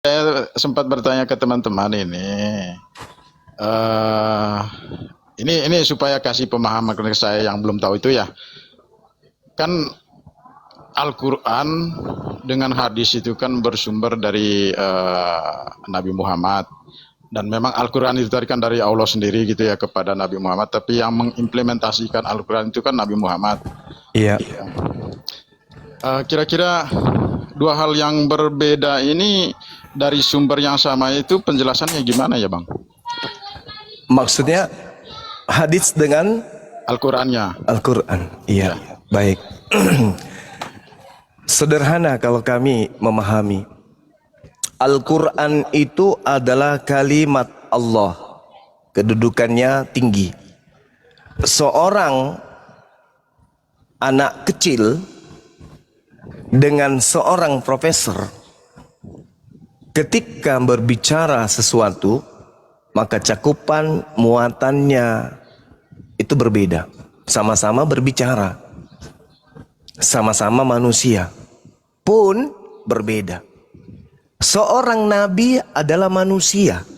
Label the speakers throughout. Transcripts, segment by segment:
Speaker 1: Saya sempat bertanya ke teman-teman ini. eh ini supaya kasih pemahaman ke saya yang belum tahu itu ya. Kan Al-Quran dengan hadis itu kan bersumber dari Nabi Muhammad. Dan memang Al-Quran itu tadi kan dari Allah sendiri gitu ya kepada Nabi Muhammad. Tapi yang mengimplementasikan Al-Quran itu kan Nabi Muhammad.
Speaker 2: Iya.
Speaker 1: Kira-kira dua hal yang berbeda ini dari sumber yang sama itu penjelasannya gimana ya Bang?
Speaker 2: Maksudnya hadis dengan
Speaker 1: Al-Qurannya.
Speaker 2: Al-Quran. Iya, baik. Sederhana kalau kami memahami. Al-Quran itu adalah kalimat Allah. Kedudukannya tinggi. Seorang anak kecil dengan seorang profesor ketika berbicara sesuatu, maka cakupan muatannya itu berbeda. Sama-sama berbicara, sama-sama manusia, pun berbeda. Seorang nabi adalah manusia,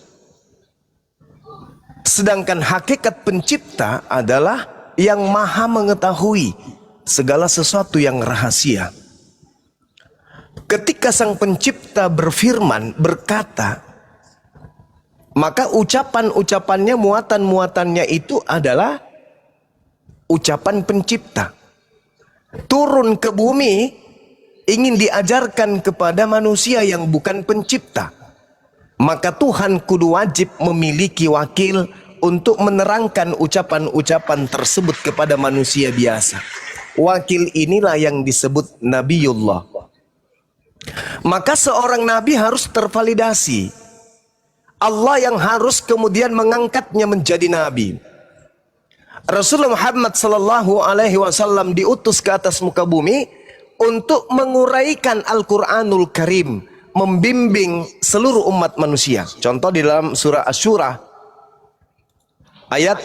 Speaker 2: sedangkan hakikat pencipta adalah yang maha mengetahui segala sesuatu yang rahasia. Ketika sang pencipta berfirman, berkata, maka ucapan-ucapannya, muatan-muatannya itu adalah ucapan pencipta. Turun ke bumi, ingin diajarkan kepada manusia yang bukan pencipta. Maka Tuhan kudu wajib memiliki wakil untuk menerangkan ucapan-ucapan tersebut kepada manusia biasa. Wakil inilah yang disebut Nabiullah. Maka seorang nabi harus tervalidasi. Allah yang harus kemudian mengangkatnya menjadi nabi. Rasulullah Muhammad sallallahu alaihi wasallam diutus ke atas muka bumi untuk menguraikan Al-Qur'anul Karim, membimbing seluruh umat manusia. Contoh di dalam surah Asy-Syura ayat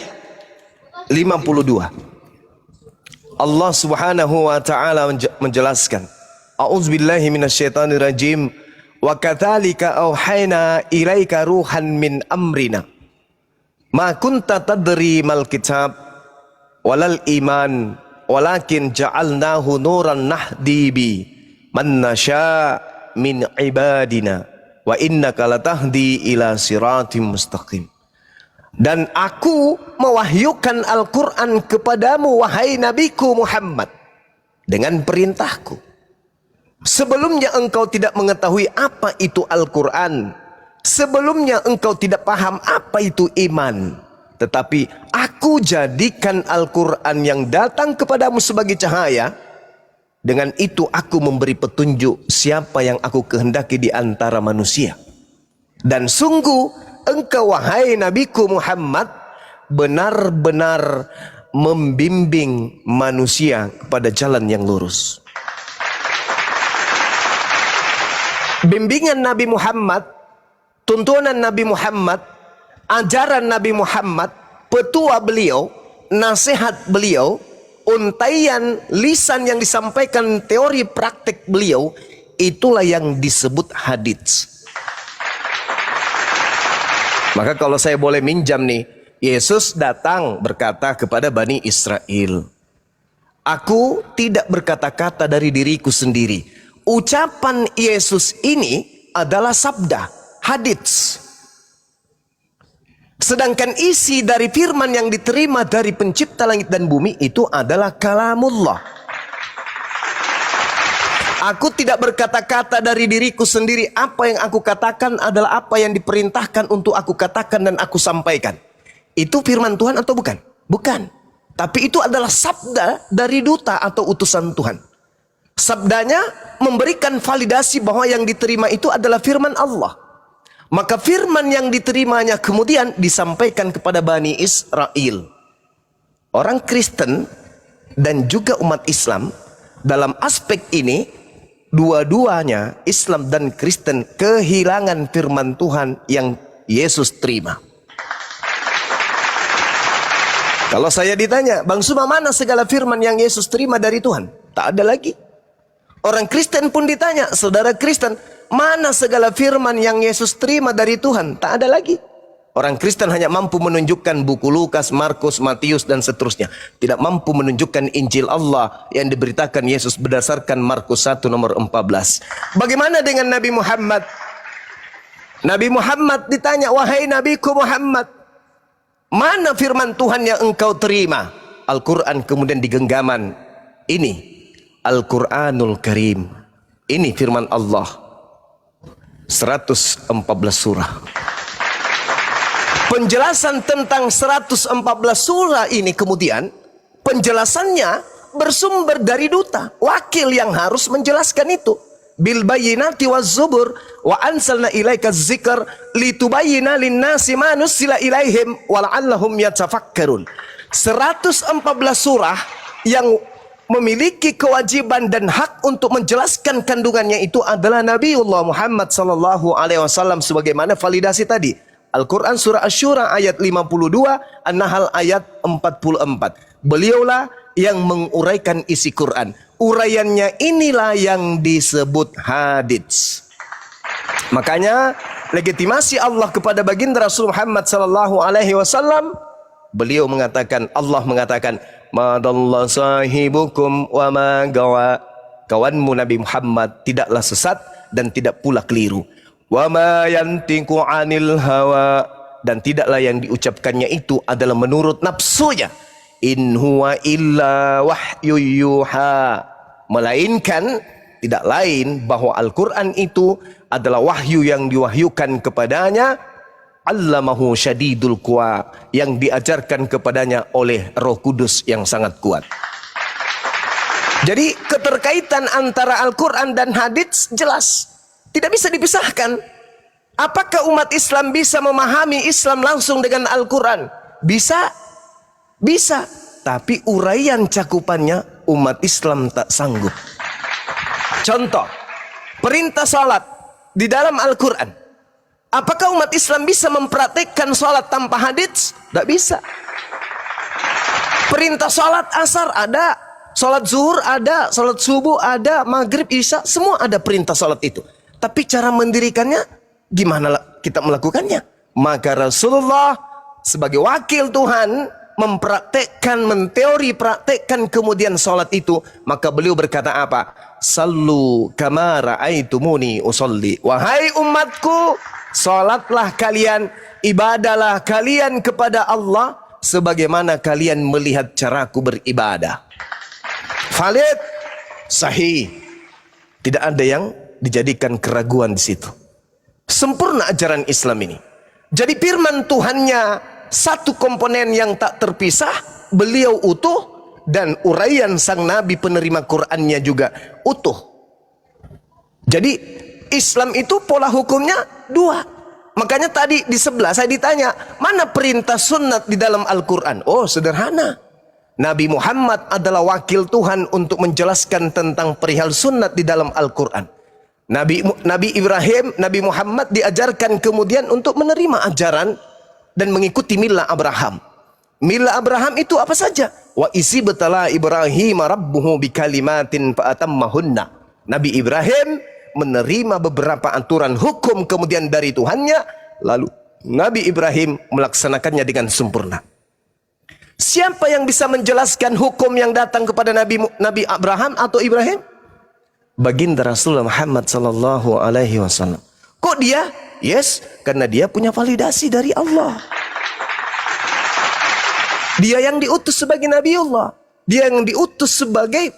Speaker 2: 52. Allah Subhanahu wa taala menjelaskan, A'udzubillahi minasyaitonirrajim. Wa kadzalika auhayna ilaika ruhan min amrina. Ma kunta tadri mal kitab walal iman walakin ja'alnahu nuran nahdi bi man nasya min ibadina wa innaka latahdi ila siratim mustaqim. Dan aku mewahyukan Al-Quran kepadamu wahai nabiku Muhammad dengan perintahku. Sebelumnya engkau tidak mengetahui apa itu Al-Quran. Sebelumnya engkau tidak paham apa itu iman. Tetapi aku jadikan Al-Quran yang datang kepadamu sebagai cahaya. Dengan itu aku memberi petunjuk siapa yang aku kehendaki di antara manusia. Dan sungguh engkau wahai nabiku Muhammad benar-benar membimbing manusia kepada jalan yang lurus. Bimbingan Nabi Muhammad, tuntunan Nabi Muhammad, ajaran Nabi Muhammad, petua beliau, nasihat beliau, untaian lisan yang disampaikan, teori praktik beliau, itulah yang disebut hadits. Maka kalau saya boleh minjam nih, Yesus datang berkata kepada Bani Israel, aku tidak berkata-kata dari diriku sendiri. Ucapan Yesus ini adalah sabda, hadits. Sedangkan isi dari firman yang diterima dari pencipta langit dan bumi itu adalah kalamullah. Aku tidak berkata-kata dari diriku sendiri. Apa yang aku katakan adalah apa yang diperintahkan untuk aku katakan dan aku sampaikan. Itu firman Tuhan atau bukan? Bukan. Tapi itu adalah sabda dari duta atau utusan Tuhan. Sabdanya memberikan validasi bahwa yang diterima itu adalah firman Allah. Maka firman yang diterimanya kemudian disampaikan kepada Bani Israel. Orang Kristen dan juga umat Islam dalam aspek ini, dua-duanya Islam dan Kristen kehilangan firman Tuhan yang Yesus terima. Kalau saya ditanya, Bang Suma, mana segala firman yang Yesus terima dari Tuhan? Tak ada lagi. Orang Kristen pun ditanya, saudara Kristen, Mana segala firman yang Yesus terima dari Tuhan? Tak ada lagi. Orang Kristen hanya mampu menunjukkan buku Lukas, Markus, Matius, dan seterusnya. Tidak mampu menunjukkan Injil Allah yang diberitakan Yesus berdasarkan Markus 1 nomor 14. Bagaimana dengan Nabi Muhammad? Nabi Muhammad ditanya, wahai Nabiku Muhammad, mana firman Tuhan yang engkau terima? Al-Quran kemudian digenggaman. Ini Al-Quranul Karim. Ini firman Allah. 114 surah. Penjelasan tentang 114 surah ini kemudian, penjelasannya bersumber dari duta. Wakil yang harus menjelaskan itu. Bil bayyinati waz zubur wa ansalna ilaika dzikr litubayyina lin-nasi ma nusila ilaihim wa la'allahum yatafakkarun. 114 surah yang memiliki kewajiban dan hak untuk menjelaskan kandungannya itu adalah Nabiullah Muhammad sallallahu alaihi wasallam, sebagaimana validasi tadi. Al-Quran surah Asy-Syura ayat 52, An-Nahl ayat 44. Beliaulah yang menguraikan isi Quran. Uraiannya inilah yang disebut hadits. Makanya legitimasi Allah kepada baginda Rasul Muhammad sallallahu alaihi wasallam, beliau mengatakan, Allah mengatakan, ma dalla sahibukum wa ma gawa. Kawanmu Nabi Muhammad tidaklah sesat dan tidak pula keliru. Wa ma yantiqu 'anil hawa, dan tidaklah yang diucapkannya itu adalah menurut nafsunya. In huwa illa wahyu yuha, melainkan tidak lain bahwa Al-Quran itu adalah wahyu yang diwahyukan kepadanya. Allamahu syadidul quwa, yang diajarkan kepadanya oleh Roh Kudus yang sangat kuat. Jadi keterkaitan antara Al-Quran dan hadits jelas. Tidak bisa dipisahkan. Apakah umat Islam bisa memahami Islam langsung dengan Al-Quran? Bisa. Bisa. Tapi uraian cakupannya umat Islam tak sanggup. Contoh, perintah salat di dalam Al-Quran. Apakah umat Islam bisa mempraktikkan salat tanpa hadits? Tak bisa. Perintah salat asar ada, salat zuhur ada, salat subuh ada, maghrib, isya, semua ada perintah salat itu. Tapi cara mendirikannya, gimana kita melakukannya? Maka Rasulullah sebagai wakil Tuhan mempraktekkan, menteori praktekkan kemudian salat itu. Maka beliau berkata apa? Sallu kama ra'aitumuni usolli. Wahai umatku, salatlah kalian, ibadahlah kalian kepada Allah sebagaimana kalian melihat caraku beribadah. Valid, sahih. Tidak ada yang dijadikan keraguan di situ. Sempurna ajaran Islam ini. Jadi firman Tuhannya satu komponen yang tak terpisah, beliau utuh, dan uraian sang Nabi penerima Qur'annya juga utuh. Jadi Islam itu pola hukumnya dua. Makanya tadi di sebelah saya ditanya, mana perintah sunat di dalam Al-Quran? Oh, sederhana. Nabi Muhammad adalah wakil Tuhan untuk menjelaskan tentang perihal sunat di dalam Al-Quran. Nabi Ibrahim, Nabi Muhammad diajarkan kemudian untuk menerima ajaran dan mengikuti milah Abraham. Milah Abraham itu apa saja? Wa isi betala Ibrahim rabbuhu bikalimatin fa'atammahunna. Nabi Ibrahim menerima beberapa aturan hukum kemudian dari Tuhannya, lalu Nabi Ibrahim melaksanakannya dengan sempurna. Siapa yang bisa menjelaskan hukum yang datang kepada Nabi Abraham atau Ibrahim? Baginda Rasulullah Muhammad sallallahu alaihi wasallam. Kok dia? Yes, karena dia punya validasi dari Allah. Dia yang diutus sebagai Nabiullah. Dia yang diutus sebagai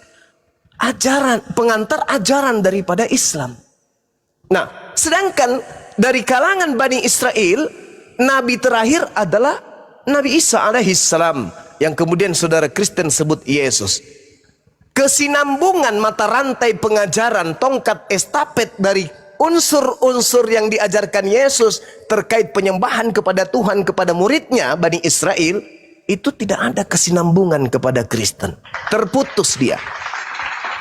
Speaker 2: ajaran, pengantar ajaran daripada Islam. Nah, sedangkan dari kalangan Bani Israel, Nabi terakhir adalah Nabi Isa alaihissalam, yang kemudian saudara Kristen sebut Yesus. Kesinambungan mata rantai pengajaran, tongkat estafet dari unsur-unsur yang diajarkan Yesus terkait penyembahan kepada Tuhan kepada muridnya Bani Israel, itu tidak ada kesinambungan kepada Kristen. Terputus dia.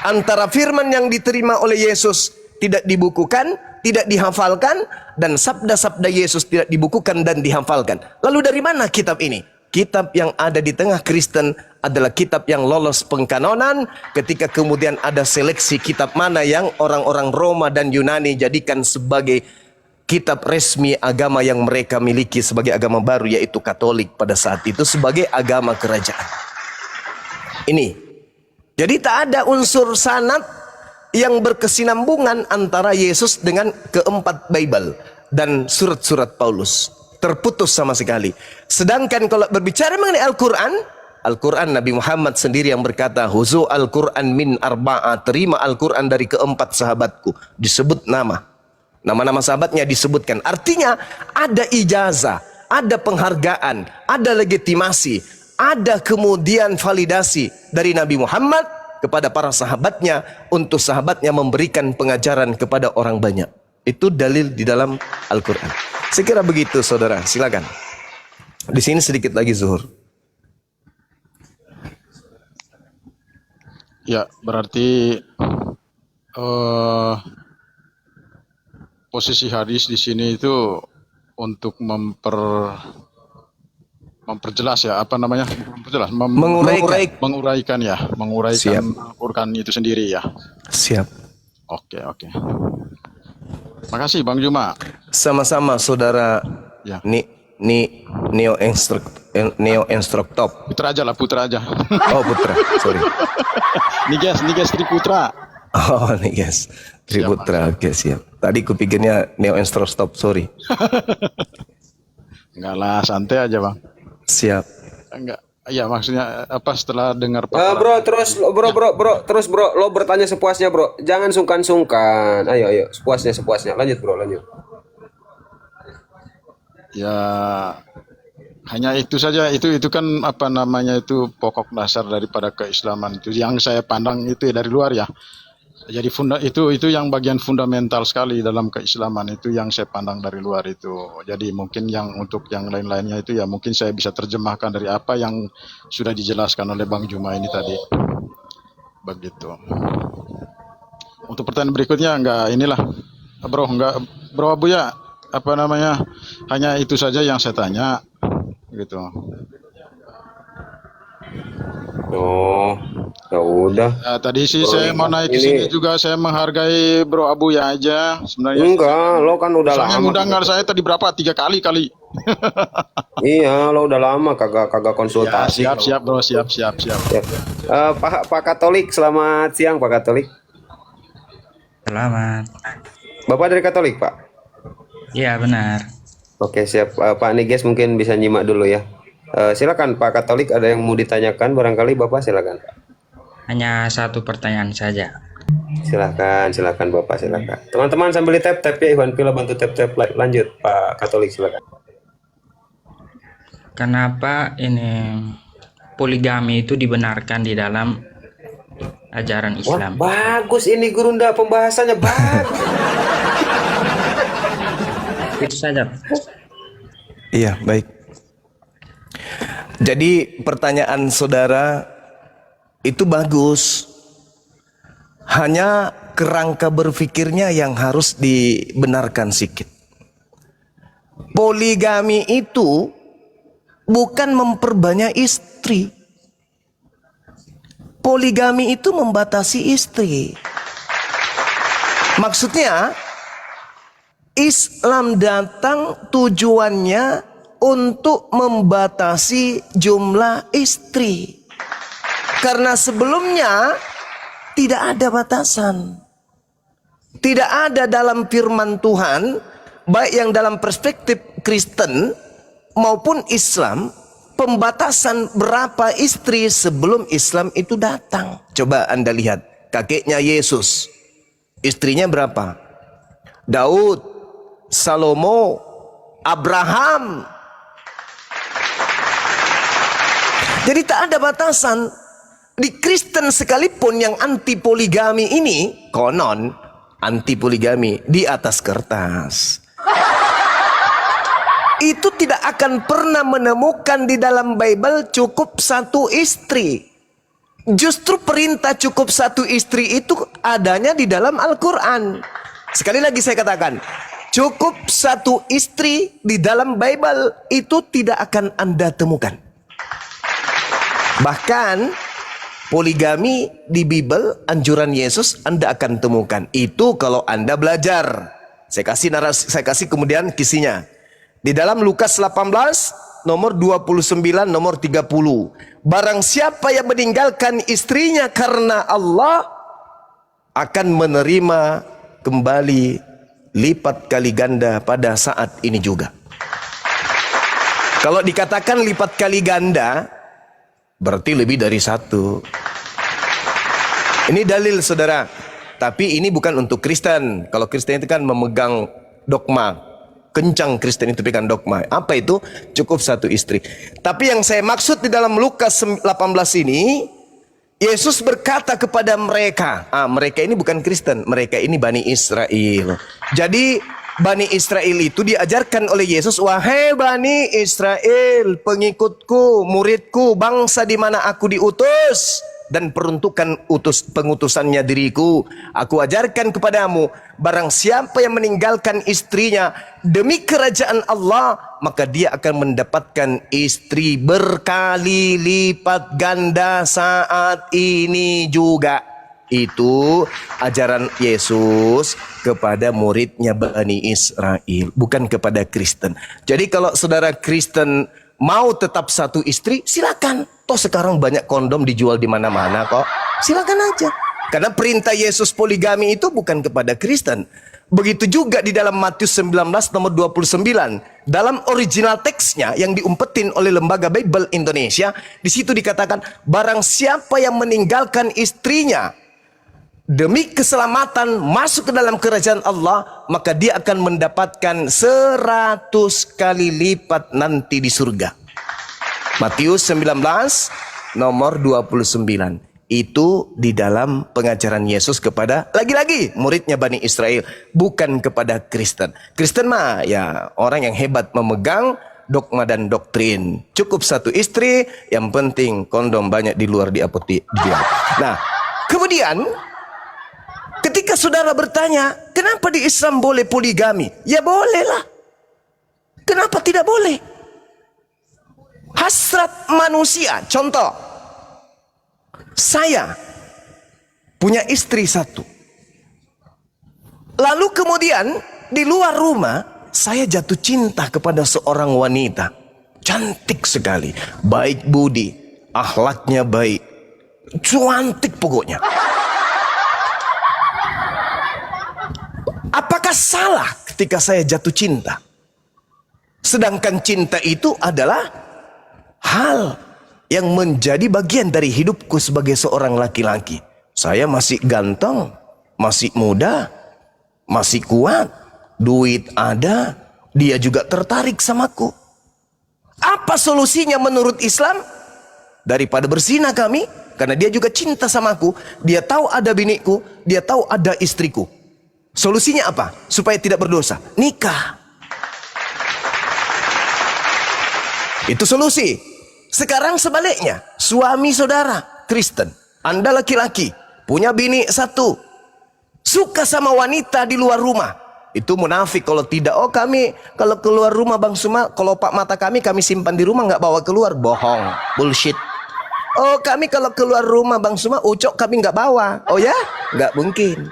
Speaker 2: Antara firman yang diterima oleh Yesus tidak dibukukan, tidak dihafalkan, dan sabda-sabda Yesus tidak dibukukan dan dihafalkan. Lalu dari mana kitab ini? kitab yang ada di tengah Kristen adalah kitab yang lolos pengkanonan, ketika kemudian ada seleksi kitab mana yang orang-orang Roma dan Yunani jadikan sebagai kitab resmi agama yang mereka miliki sebagai agama baru, yaitu Katolik pada saat itu sebagai agama kerajaan. Ini. Jadi tak ada unsur sanad yang berkesinambungan antara Yesus dengan keempat Bible dan surat-surat Paulus. Terputus sama sekali. Sedangkan kalau berbicara mengenai Al-Quran, Al-Quran Nabi Muhammad sendiri yang berkata, Huzu Al-Quran min arba'a, terima Al-Quran dari keempat sahabatku. Disebut nama-nama sahabatnya disebutkan. Artinya ada ijazah, ada penghargaan, ada legitimasi, ada kemudian validasi dari Nabi Muhammad kepada para sahabatnya untuk sahabatnya memberikan pengajaran kepada orang banyak. Itu dalil di dalam Al-Quran. Saya kira begitu, saudara. Silakan. Di sini sedikit lagi zuhur.
Speaker 1: Ya, berarti posisi hadis di sini itu untuk memperjelas ya, apa namanya? Memperjelas, menguraikan
Speaker 2: Siap.
Speaker 1: Al-Quran itu sendiri ya.
Speaker 2: Siap.
Speaker 1: Oke. Makasih Bang Juma.
Speaker 2: Sama-sama, saudara.
Speaker 1: Ya.
Speaker 2: Neo Instructor.
Speaker 1: Putra aja.
Speaker 2: Oh, Putra. Sorry.
Speaker 1: Niges Triputra.
Speaker 2: Oh, nih guys. Triputra. Oke, siap. Tadi kupikirnya Neo Instructor. Sorry.
Speaker 1: Enggak lah, santai aja Bang.
Speaker 2: Siap.
Speaker 1: Enggak. Iya, maksudnya apa setelah dengar
Speaker 3: Bro, lo bertanya sepuasnya, bro. Jangan sungkan-sungkan. Ayo, sepuasnya. Lanjut, bro, lanjut.
Speaker 1: Ya, hanya itu saja. Itu kan apa namanya, itu pokok dasar daripada keislaman itu yang saya pandang itu ya, dari luar ya. Jadi itu yang bagian fundamental sekali dalam keislaman, itu yang saya pandang dari luar itu. Jadi mungkin yang untuk yang lain-lainnya itu ya mungkin saya bisa terjemahkan dari apa yang sudah dijelaskan oleh Bang Juma ini tadi. Begitu. Untuk pertanyaan berikutnya Bro Abu ya, apa namanya, hanya itu saja yang saya tanya gitu.
Speaker 3: Oh, ya udah.
Speaker 1: Tadi sih saya mau naik ke sini juga, saya menghargai Bro Abu ya aja sebenarnya.
Speaker 3: Enggak, lo kan udah
Speaker 1: Soalnya
Speaker 3: lama.
Speaker 1: ngundang saya tadi berapa? 3 kali.
Speaker 3: Iya, lo udah lama kagak konsultasi.
Speaker 1: Ya, siap Bro, siap.
Speaker 3: Pak Katolik, selamat siang Pak Katolik.
Speaker 4: Selamat.
Speaker 3: Bapak dari Katolik, Pak?
Speaker 4: Iya, benar.
Speaker 3: Oke, siap. Pak Niges mungkin bisa nyimak dulu ya. Silakan Pak Katolik, ada yang mau ditanyakan barangkali Bapak, silakan.
Speaker 4: Hanya satu pertanyaan saja.
Speaker 3: Silakan Bapak, silakan. Teman-teman sambil di tap ya, Iwan Pila bantu tap lanjut Pak Katolik, silakan.
Speaker 4: Kenapa ini poligami itu dibenarkan di dalam ajaran Islam?
Speaker 3: Wah, bagus ini Gurunda, pembahasannya bagus.
Speaker 4: Itu saja.
Speaker 2: Iya, baik. Jadi pertanyaan saudara itu bagus. Hanya kerangka berpikirnya yang harus dibenarkan sedikit. Poligami itu bukan memperbanyak istri. Poligami itu membatasi istri. Maksudnya Islam datang tujuannya untuk membatasi jumlah istri. Karena sebelumnya tidak ada batasan. Tidak ada dalam firman Tuhan, baik yang dalam perspektif Kristen maupun Islam, pembatasan berapa istri sebelum Islam itu datang. Coba Anda lihat, kakeknya Yesus, istrinya berapa? Daud, Salomo, Abraham. Jadi tak ada batasan. Di Kristen sekalipun yang anti poligami ini, konon anti poligami di atas kertas, itu tidak akan pernah menemukan di dalam Bible cukup satu istri. Justru perintah cukup satu istri itu adanya di dalam Al-Quran. Sekali lagi saya katakan, cukup satu istri di dalam Bible itu tidak akan Anda temukan. Bahkan poligami di Bible, anjuran Yesus Anda akan temukan. Itu kalau Anda belajar. Saya kasih kemudian kisinya. Di dalam Lukas 18 nomor 29 nomor 30. Barang siapa yang meninggalkan istrinya karena Allah akan menerima kembali lipat kali ganda pada saat ini juga. Kalau dikatakan lipat kali ganda, berarti lebih dari satu. Ini dalil saudara. Tapi ini bukan untuk Kristen. Kalau Kristen itu kan memegang dogma. Kencang Kristen itu pegang dogma. Apa itu? Cukup satu istri. Tapi yang saya maksud di dalam Lukas 18 ini, Yesus berkata kepada mereka. Mereka ini bukan Kristen. Mereka ini Bani Israel. Jadi Bani Israel itu diajarkan oleh Yesus, wahai Bani Israel, pengikutku, muridku, bangsa di mana aku diutus dan peruntukan pengutusannya diriku. Aku ajarkan kepadamu, barang siapa yang meninggalkan istrinya demi kerajaan Allah, maka dia akan mendapatkan istri berkali lipat ganda saat ini juga. Itu ajaran Yesus kepada muridnya Bani Israel, bukan kepada Kristen. Jadi kalau saudara Kristen mau tetap satu istri, silakan. Toh sekarang banyak kondom dijual di mana-mana kok. Silakan aja. Karena perintah Yesus poligami itu bukan kepada Kristen. Begitu juga di dalam Matius 19 nomor 29. Dalam original teksnya yang diumpetin oleh Lembaga Bible Indonesia, di situ dikatakan, barang siapa yang meninggalkan istrinya demi keselamatan masuk ke dalam kerajaan Allah, maka dia akan mendapatkan 100 kali lipat nanti di surga. Matius 19 nomor 29. Itu di dalam pengajaran Yesus kepada lagi-lagi muridnya Bani Israel, bukan kepada Kristen. Kristen mah ya orang yang hebat memegang dogma dan doktrin. Cukup satu istri, yang penting kondom banyak di luar di apotek. Nah, kemudian ketika saudara bertanya, kenapa di Islam boleh poligami? Ya bolehlah. Kenapa tidak boleh? Hasrat manusia. Contoh, saya punya istri satu. Lalu kemudian di luar rumah saya jatuh cinta kepada seorang wanita. Cantik sekali, baik budi, akhlaknya baik, cantik pokoknya. Apakah salah ketika saya jatuh cinta? Sedangkan cinta itu adalah hal yang menjadi bagian dari hidupku sebagai seorang laki-laki. Saya masih ganteng, masih muda, masih kuat, duit ada, dia juga tertarik samaku. Apa solusinya menurut Islam? Daripada berzina kami, karena dia juga cinta samaku, dia tahu ada biniku, dia tahu ada istriku. Solusinya apa? Supaya tidak berdosa. Nikah. Itu solusi. Sekarang sebaliknya, suami saudara Kristen, Anda laki-laki, punya bini satu, suka sama wanita di luar rumah. Itu munafik kalau tidak. Oh kami kalau keluar rumah Bang Suma, kalau pak mata kami simpan di rumah, nggak bawa keluar. Bohong, bullshit. Oh kami kalau keluar rumah Bang Suma, ucok kami nggak bawa. Oh ya? Nggak mungkin.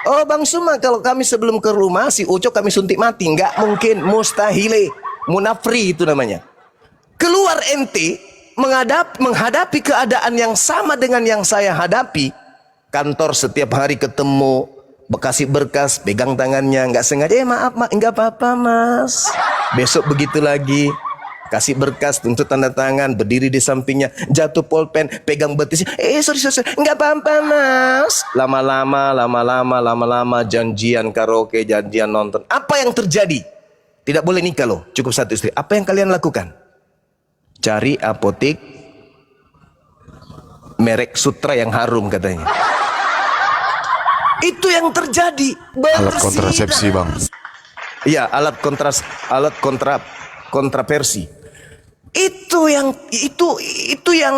Speaker 2: Oh Bang Suma, kalau kami sebelum ke rumah si ucok kami suntik mati. Nggak mungkin, mustahile. Munafri itu namanya. Keluar ente menghadapi keadaan yang sama dengan yang saya hadapi. Kantor setiap hari ketemu, bekasi berkas, pegang tangannya, nggak sengaja, maaf mak, nggak apa-apa mas. Besok begitu lagi, kasih berkas, tuntut tanda tangan, berdiri di sampingnya, jatuh pulpen, pegang betis, sorry, nggak apa-apa mas. Lama-lama, janjian karaoke, janjian nonton. Apa yang terjadi? Tidak boleh nikah loh, cukup satu istri. Apa yang kalian lakukan? Cari apotek merek Sutra yang harum katanya. Itu yang terjadi.
Speaker 5: Alat kontrasepsi bang.
Speaker 2: Iya, alat kontraversi. Itu yang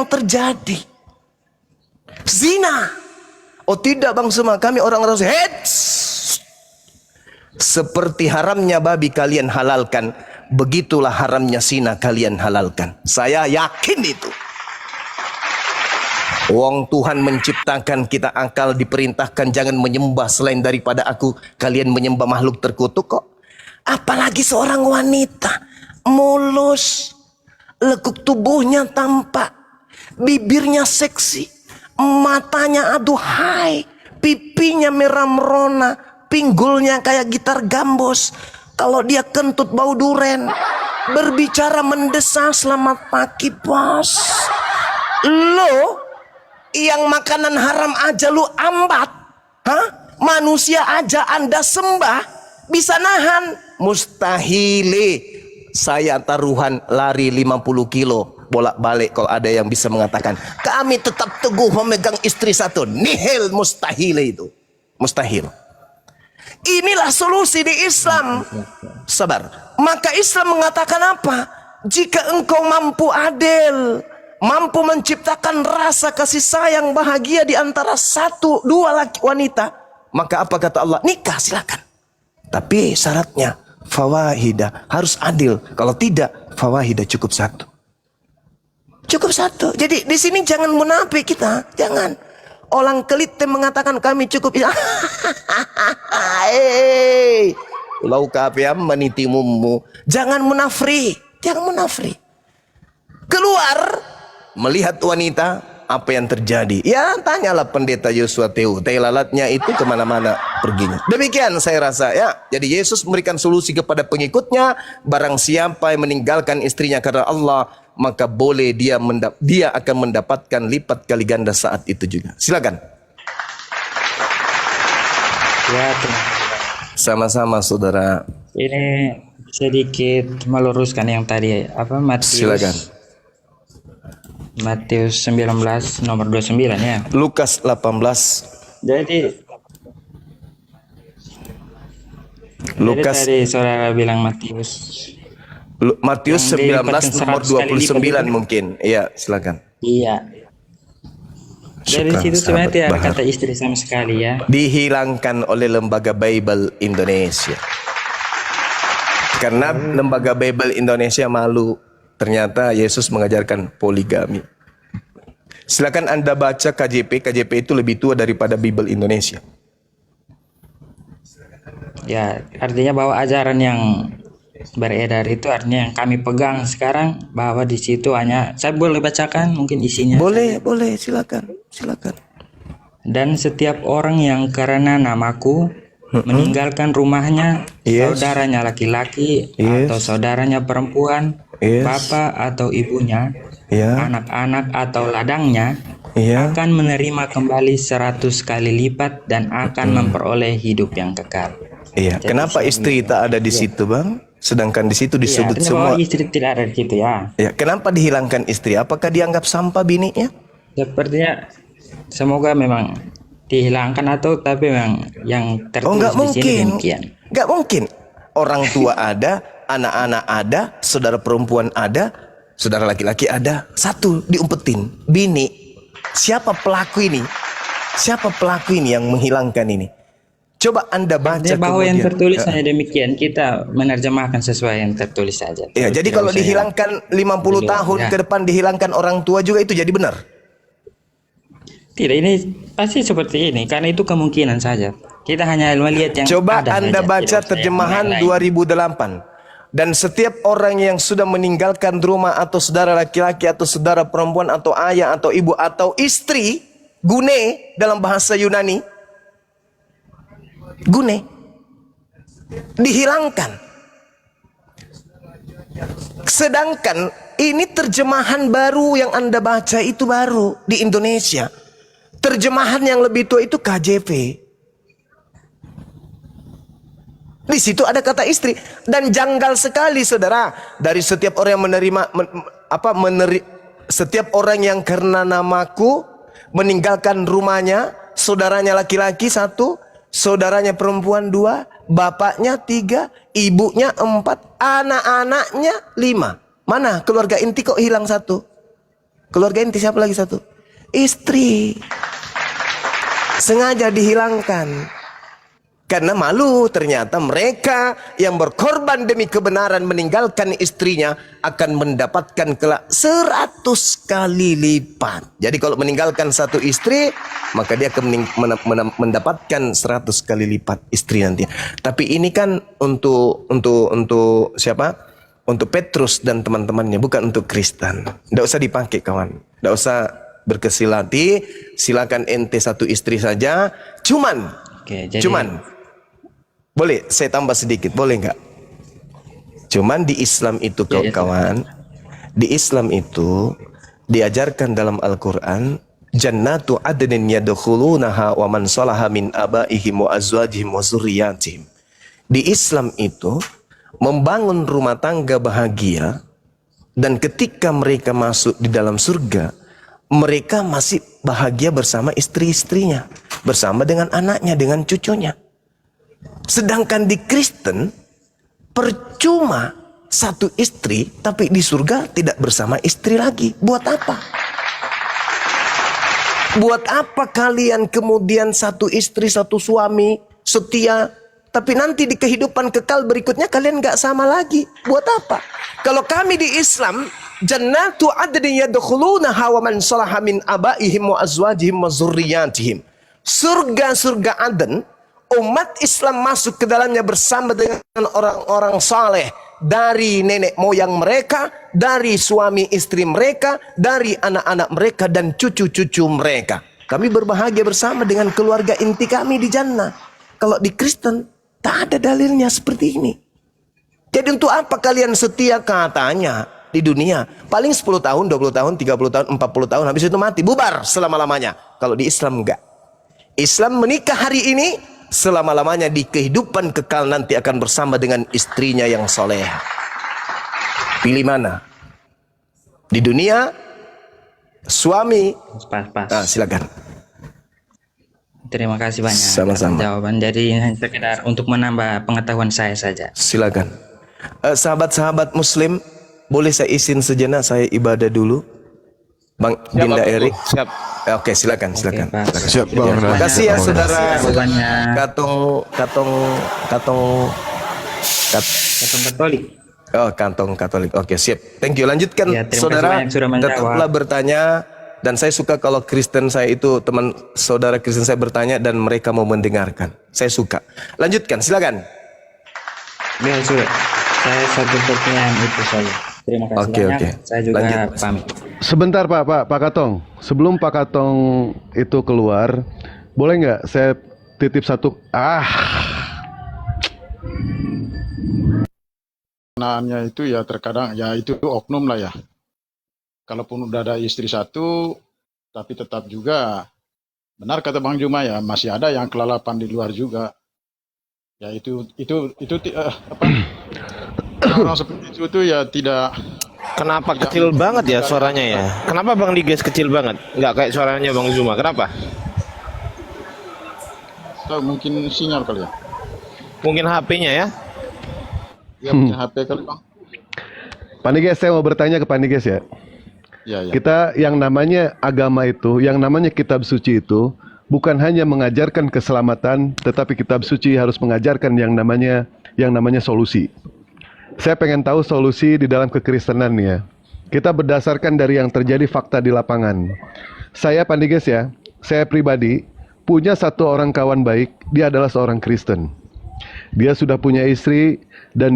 Speaker 2: terjadi. Zina. Oh tidak Bang Suma, kami orang-orang seperti haramnya babi kalian halalkan, begitulah haramnya zina kalian halalkan. Saya yakin itu. Wong Tuhan menciptakan kita akal, diperintahkan jangan menyembah selain daripada aku. Kalian menyembah makhluk terkutuk kok. Apalagi seorang wanita, mulus, lekuk tubuhnya tampak, bibirnya seksi, matanya aduhai, pipinya merah merona, pinggulnya kayak gitar gambus. Kalau dia kentut bau duren, berbicara mendesak, selamat pagi bos. Lo yang makanan haram aja lu ambat, hah? Manusia aja Anda sembah, bisa nahan? Mustahili. Saya taruhan lari 50 kilo bolak-balik kalau ada yang bisa mengatakan kami tetap teguh memegang istri satu. Nihil, mustahil itu. Mustahil. Inilah solusi di Islam. Sabar. Maka Islam mengatakan apa? Jika engkau mampu adil, mampu menciptakan rasa kasih sayang bahagia di antara satu dua laki wanita, maka apa kata Allah? Nikah silakan. Tapi syaratnya fawahidah, harus adil. Kalau tidak, fawahidah cukup satu. Cukup satu. Jadi di sini jangan munafik kita, jangan. Orang kelite mengatakan kami cukup. Hei, lau kafiam menitimumu. Jangan munafri, jangan munafri. Keluar melihat wanita, apa yang terjadi? Ya tanyalah pendeta Yosua Teu. Tai lalatnya itu kemana-mana perginya. Demikian saya rasa ya. Jadi Yesus memberikan solusi kepada pengikutnya. Barang siapa yang meninggalkan istrinya karena Allah, maka boleh dia akan mendapatkan lipat kali ganda saat itu juga. Silakan.
Speaker 4: Ya, terima kasih.
Speaker 2: Sama-sama saudara.
Speaker 4: Ini sedikit meluruskan yang tadi apa
Speaker 2: Silakan.
Speaker 4: Matius 19 nomor 29 ya.
Speaker 2: Lukas 18.
Speaker 4: Jadi
Speaker 2: Lukas
Speaker 4: tadi saudara bilang Matius
Speaker 2: Matius
Speaker 4: yang
Speaker 2: 19
Speaker 4: dilipatkan
Speaker 2: nomor
Speaker 4: 100 kali lipat
Speaker 2: 29
Speaker 4: itu.
Speaker 2: mungkin. Iya, silakan.
Speaker 4: Iya. Dari
Speaker 2: Syukran,
Speaker 4: situ
Speaker 2: sahabat
Speaker 4: sebenarnya tidak ada
Speaker 2: Bahar.
Speaker 4: kata istri sama sekali ya.
Speaker 2: Dihilangkan oleh Lembaga Bible Indonesia. Karena Lembaga Bible Indonesia malu. Ternyata Yesus mengajarkan poligami. Silakan Anda baca KJP. KJP itu lebih tua daripada Bible Indonesia.
Speaker 4: Ya, artinya bahwa ajaran yang beredar itu artinya yang kami pegang sekarang, bahwa di situ hanya saya boleh bacakan mungkin isinya.
Speaker 2: Boleh, silakan.
Speaker 4: Dan setiap orang yang karena namaku meninggalkan rumahnya,
Speaker 2: Yes.
Speaker 4: saudaranya laki-laki
Speaker 2: Yes.
Speaker 4: atau saudaranya perempuan,
Speaker 2: Yes.
Speaker 4: bapak atau ibunya,
Speaker 2: Ya,
Speaker 4: anak-anak atau ladangnya,
Speaker 2: ya.
Speaker 4: akan menerima kembali 100 kali lipat dan akan memperoleh hidup yang kekal.
Speaker 2: Iya.
Speaker 4: Jadi
Speaker 2: Kenapa istri tak ada di situ, Bang? Sedangkan di situ disebut
Speaker 4: artinya
Speaker 2: semua.
Speaker 4: bahwa istri tidak ada di situ ya.
Speaker 2: Ya, kenapa dihilangkan istri? Apakah dianggap sampah bininya?
Speaker 4: Sepertinya semoga memang dihilangkan atau tapi memang yang
Speaker 2: Oh,
Speaker 4: tertulis
Speaker 2: nggak
Speaker 4: di sini
Speaker 2: mungkin.
Speaker 4: demikian.
Speaker 2: Nggak mungkin. Orang tua ada, anak-anak ada, saudara perempuan ada, saudara laki-laki ada. Satu diumpetin, bini. Siapa pelaku ini? Siapa pelaku ini yang menghilangkan ini? Coba Anda baca
Speaker 4: Artinya bahwa yang
Speaker 2: kemudian.
Speaker 4: tertulis hanya demikian, kita menerjemahkan sesuai yang tertulis saja.
Speaker 2: Ya, jadi
Speaker 4: Tidak
Speaker 2: kalau
Speaker 4: usah
Speaker 2: dihilangkan 50
Speaker 4: Beliau,
Speaker 2: tahun
Speaker 4: ya.
Speaker 2: ke depan dihilangkan orang tua juga itu jadi benar.
Speaker 4: Tidak, ini pasti seperti ini karena itu kemungkinan saja. Kita hanya melihat yang
Speaker 2: Coba
Speaker 4: ada
Speaker 2: Anda
Speaker 4: saja,
Speaker 2: baca
Speaker 4: tidak usah yang
Speaker 2: terjemahan
Speaker 4: lain-lain.
Speaker 2: 2008. Dan setiap orang yang sudah meninggalkan rumah atau saudara laki-laki atau saudara perempuan atau ayah atau ibu atau istri, gune dalam bahasa Yunani, gune, dihilangkan. Sedangkan ini terjemahan baru yang Anda baca itu baru di Indonesia. Terjemahan yang lebih tua itu KJP. Di situ ada kata istri dan janggal sekali saudara, dari setiap orang yang setiap orang yang karena namaku meninggalkan rumahnya, saudaranya laki-laki 1, saudaranya perempuan 2, bapaknya 3, ibunya 4, anak-anaknya 5. Mana keluarga inti kok hilang 1? Keluarga inti siapa lagi 1? Istri. Sengaja dihilangkan. Karena malu, ternyata mereka yang berkorban demi kebenaran meninggalkan istrinya akan mendapatkan kelak 100 kali lipat. Jadi kalau meninggalkan satu istri, maka dia akan mendapatkan 100 kali lipat istri nanti. Tapi ini kan untuk siapa? Untuk Petrus dan teman-temannya, bukan untuk Kristen. Tidak usah dipakai kawan. Tidak usah berkecil hati. Silakan ente satu istri saja. Cuman boleh saya tambah sedikit, boleh nggak? Cuman di Islam itu kawan, di Islam itu diajarkan dalam Al-Quran, jannatu adnin yadkhulunaha wa man salaha min abaihim wa azwajihim wa zurriyatihim. Di Islam itu membangun rumah tangga bahagia, dan ketika mereka masuk di dalam surga, mereka masih bahagia bersama istri-istrinya, bersama dengan anaknya, dengan cucunya. Sedangkan di Kristen, percuma satu istri, tapi di surga tidak bersama istri lagi. Buat apa? Buat apa kalian kemudian satu istri, satu suami, setia, tapi nanti di kehidupan kekal berikutnya kalian gak sama lagi? Buat apa? Kalau kami di Islam, jannatu adnin yadkhulunaha wa man salaha min abaihim wa azwajihim wa zurriyatihim. Surga-surga Aden, umat Islam masuk ke dalamnya bersama dengan orang-orang saleh dari nenek moyang mereka, dari suami istri mereka, dari anak-anak mereka dan cucu-cucu mereka. Kami berbahagia bersama dengan keluarga inti kami di jannah. Kalau di Kristen tak ada dalilnya seperti ini. Jadi untuk apa kalian setia katanya di dunia? Paling 10 tahun, 20 tahun, 30 tahun, 40 tahun, habis itu mati, bubar selama-lamanya. Kalau di Islam enggak. Islam menikah hari ini, selama-lamanya di kehidupan kekal nanti akan bersama dengan istrinya yang soleh. Pilih mana? Di dunia, suami.
Speaker 4: Pas.
Speaker 2: Silakan.
Speaker 4: Terima kasih banyak
Speaker 2: Sama-sama.
Speaker 4: jawaban. Jadi hanya sekedar untuk menambah pengetahuan saya saja.
Speaker 2: Silakan. Sahabat-sahabat Muslim, boleh saya izin sejenak, saya ibadah dulu. Bang Dinda Erik.
Speaker 3: Siap.
Speaker 2: Oke, silakan.
Speaker 4: Pak.
Speaker 5: Siap bang.
Speaker 2: Terima kasih ya saudara
Speaker 4: Jawabannya
Speaker 2: Kantong
Speaker 4: Katolik.
Speaker 2: Kantong Katolik. Oke, siap. Thank you. Lanjutkan
Speaker 4: Ya, terima
Speaker 2: saudara.
Speaker 4: kasih banyak sudah menjawab.
Speaker 2: Tetaplah bertanya, dan saya suka kalau Kristen saya itu teman saudara Kristen saya bertanya dan mereka mau mendengarkan. Saya suka. Lanjutkan, silakan.
Speaker 4: Ya sudah. Saya satu pertanyaan itu saja. Terima kasih
Speaker 2: Oke,
Speaker 4: banyak.
Speaker 2: oke.
Speaker 4: Saya juga
Speaker 2: Lanjut.
Speaker 4: pamit.
Speaker 6: Sebentar Pak Katong. Sebelum Pak Katong itu keluar, boleh nggak saya titip satu?
Speaker 1: Kenaannya itu ya terkadang ya itu oknum lah ya. Kalaupun udah ada istri satu, tapi tetap juga benar kata Bang Juma ya, masih ada yang kelalapan di luar juga. Ya itu apa? Orang seperti itu tuh ya tidak.
Speaker 7: Kenapa kecil banget ya suaranya ya? Kenapa Bang Diges kecil banget? Nggak kayak suaranya Bang Zuma. Kenapa?
Speaker 1: Mungkin sinyal kali ya.
Speaker 7: Mungkin HP-nya ya?
Speaker 1: Ya mungkin HP kali Bang.
Speaker 6: Pak Niges, saya mau bertanya ke Pak Niges ya.
Speaker 1: Ya.
Speaker 6: Kita yang namanya agama itu, yang namanya kitab suci itu, bukan hanya mengajarkan keselamatan, tetapi kitab suci harus mengajarkan yang namanya solusi. Saya pengen tahu solusi di dalam kekristenan nih ya. Kita berdasarkan dari yang terjadi fakta di lapangan. Saya Pak Niges ya, saya pribadi punya satu orang kawan baik, dia adalah seorang Kristen. Dia sudah punya istri dan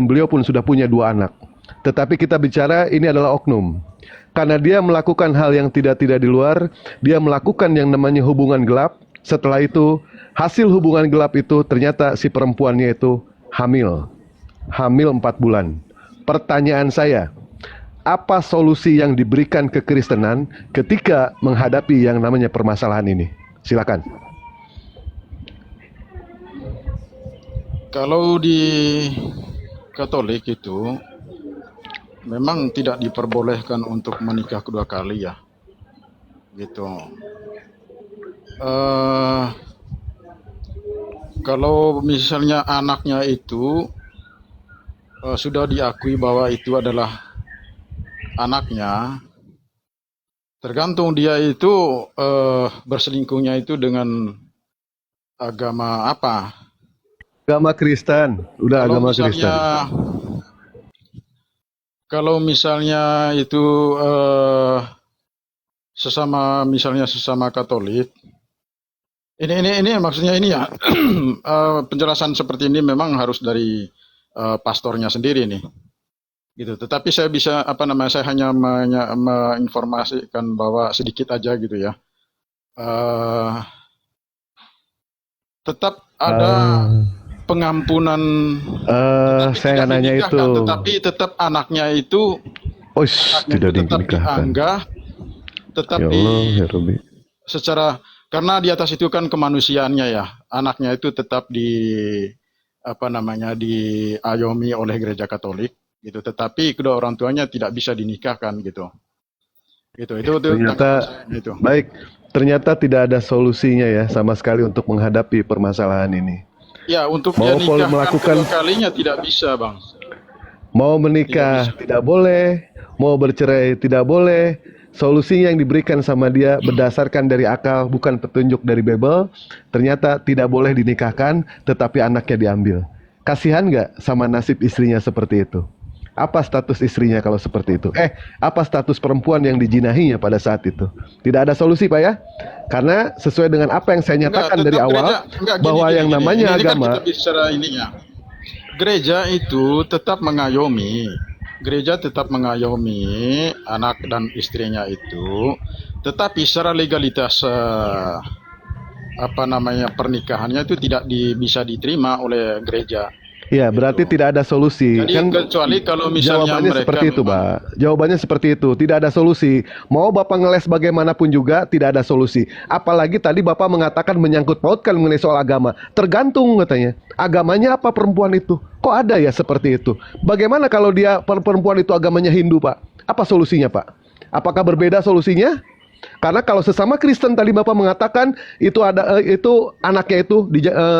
Speaker 6: beliau pun sudah punya 2 anak. Tetapi kita bicara ini adalah oknum. Karena dia melakukan hal yang tidak di luar, dia melakukan yang namanya hubungan gelap. Setelah itu, hasil hubungan gelap itu ternyata si perempuannya itu hamil 4 bulan. Pertanyaan saya, apa solusi yang diberikan kekristenan ketika menghadapi yang namanya permasalahan ini? Silakan.
Speaker 1: Kalau di Katolik itu memang tidak diperbolehkan untuk menikah kedua kali ya, gitu. Kalau misalnya anaknya itu sudah diakui bahwa itu adalah anaknya, tergantung dia itu berselingkuhnya itu dengan agama apa.
Speaker 6: Agama Kristen, udah
Speaker 1: Kalau
Speaker 6: agama
Speaker 1: misalnya
Speaker 6: Kristen.
Speaker 1: kalau misalnya itu sesama Katolik, ini maksudnya ini ya penjelasan seperti ini memang harus dari pastornya sendiri nih, gitu. Tetapi saya bisa saya hanya menginformasikan bahwa sedikit aja gitu ya. Eh, Tetap ada pengampunan, tetapi
Speaker 6: Saya
Speaker 1: tidak
Speaker 6: nggak nanya itu.
Speaker 1: dinikahkan, tetapi tetap anaknya itu
Speaker 6: Oh, tidak
Speaker 1: tetap
Speaker 6: dinikahkan.
Speaker 1: dianggah, tetap
Speaker 6: Ya
Speaker 1: di
Speaker 6: Allah, ya Rabbi.
Speaker 1: secara, karena di atas itu kan kemanusiaannya ya, anaknya itu tetap diayomi oleh gereja Katolik gitu, tetapi kedua orang tuanya tidak bisa dinikahkan gitu. Itu
Speaker 6: Ternyata
Speaker 1: tanggapan saya itu.
Speaker 6: baik, ternyata tidak ada solusinya ya sama sekali untuk menghadapi permasalahan ini.
Speaker 1: Ya, untuk
Speaker 6: Mau
Speaker 1: dia nikahkan
Speaker 6: melakukan
Speaker 1: kedua kalinya tidak bisa, Bang.
Speaker 6: Mau menikah tidak boleh, mau bercerai tidak boleh. Solusinya yang diberikan sama dia berdasarkan dari akal, bukan petunjuk dari Bible. Ternyata tidak boleh dinikahkan, tetapi anaknya diambil. Kasihan nggak sama nasib istrinya seperti itu? Apa status istrinya kalau seperti itu? Apa status perempuan yang dijinahinya pada saat itu? Tidak ada solusi, Pak ya? Karena sesuai dengan apa yang saya nyatakan dari awal, bahwa yang namanya
Speaker 1: ini
Speaker 6: agama,
Speaker 1: kan kita bicara ininya. Gereja itu tetap mengayomi. Gereja tetap mengayomi anak dan istrinya itu, tetapi secara legalitas pernikahannya itu tidak bisa diterima oleh gereja.
Speaker 6: ya berarti tidak ada solusi.
Speaker 1: Jadi
Speaker 6: Kan
Speaker 1: kecuali kalau misalnya
Speaker 6: jawabannya
Speaker 1: mereka
Speaker 6: seperti itu,
Speaker 1: memang-
Speaker 6: Pak. Jawabannya seperti itu. Tidak ada solusi. Mau Bapak ngeles bagaimanapun juga tidak ada solusi. Apalagi tadi Bapak mengatakan menyangkut pautkan mengenai soal agama. Tergantung katanya. Agamanya apa perempuan itu? Kok ada ya seperti itu? Bagaimana kalau dia perempuan itu agamanya Hindu, Pak? Apa solusinya, Pak? Apakah berbeda solusinya? Karena kalau sesama Kristen tadi Bapak mengatakan itu anaknya itu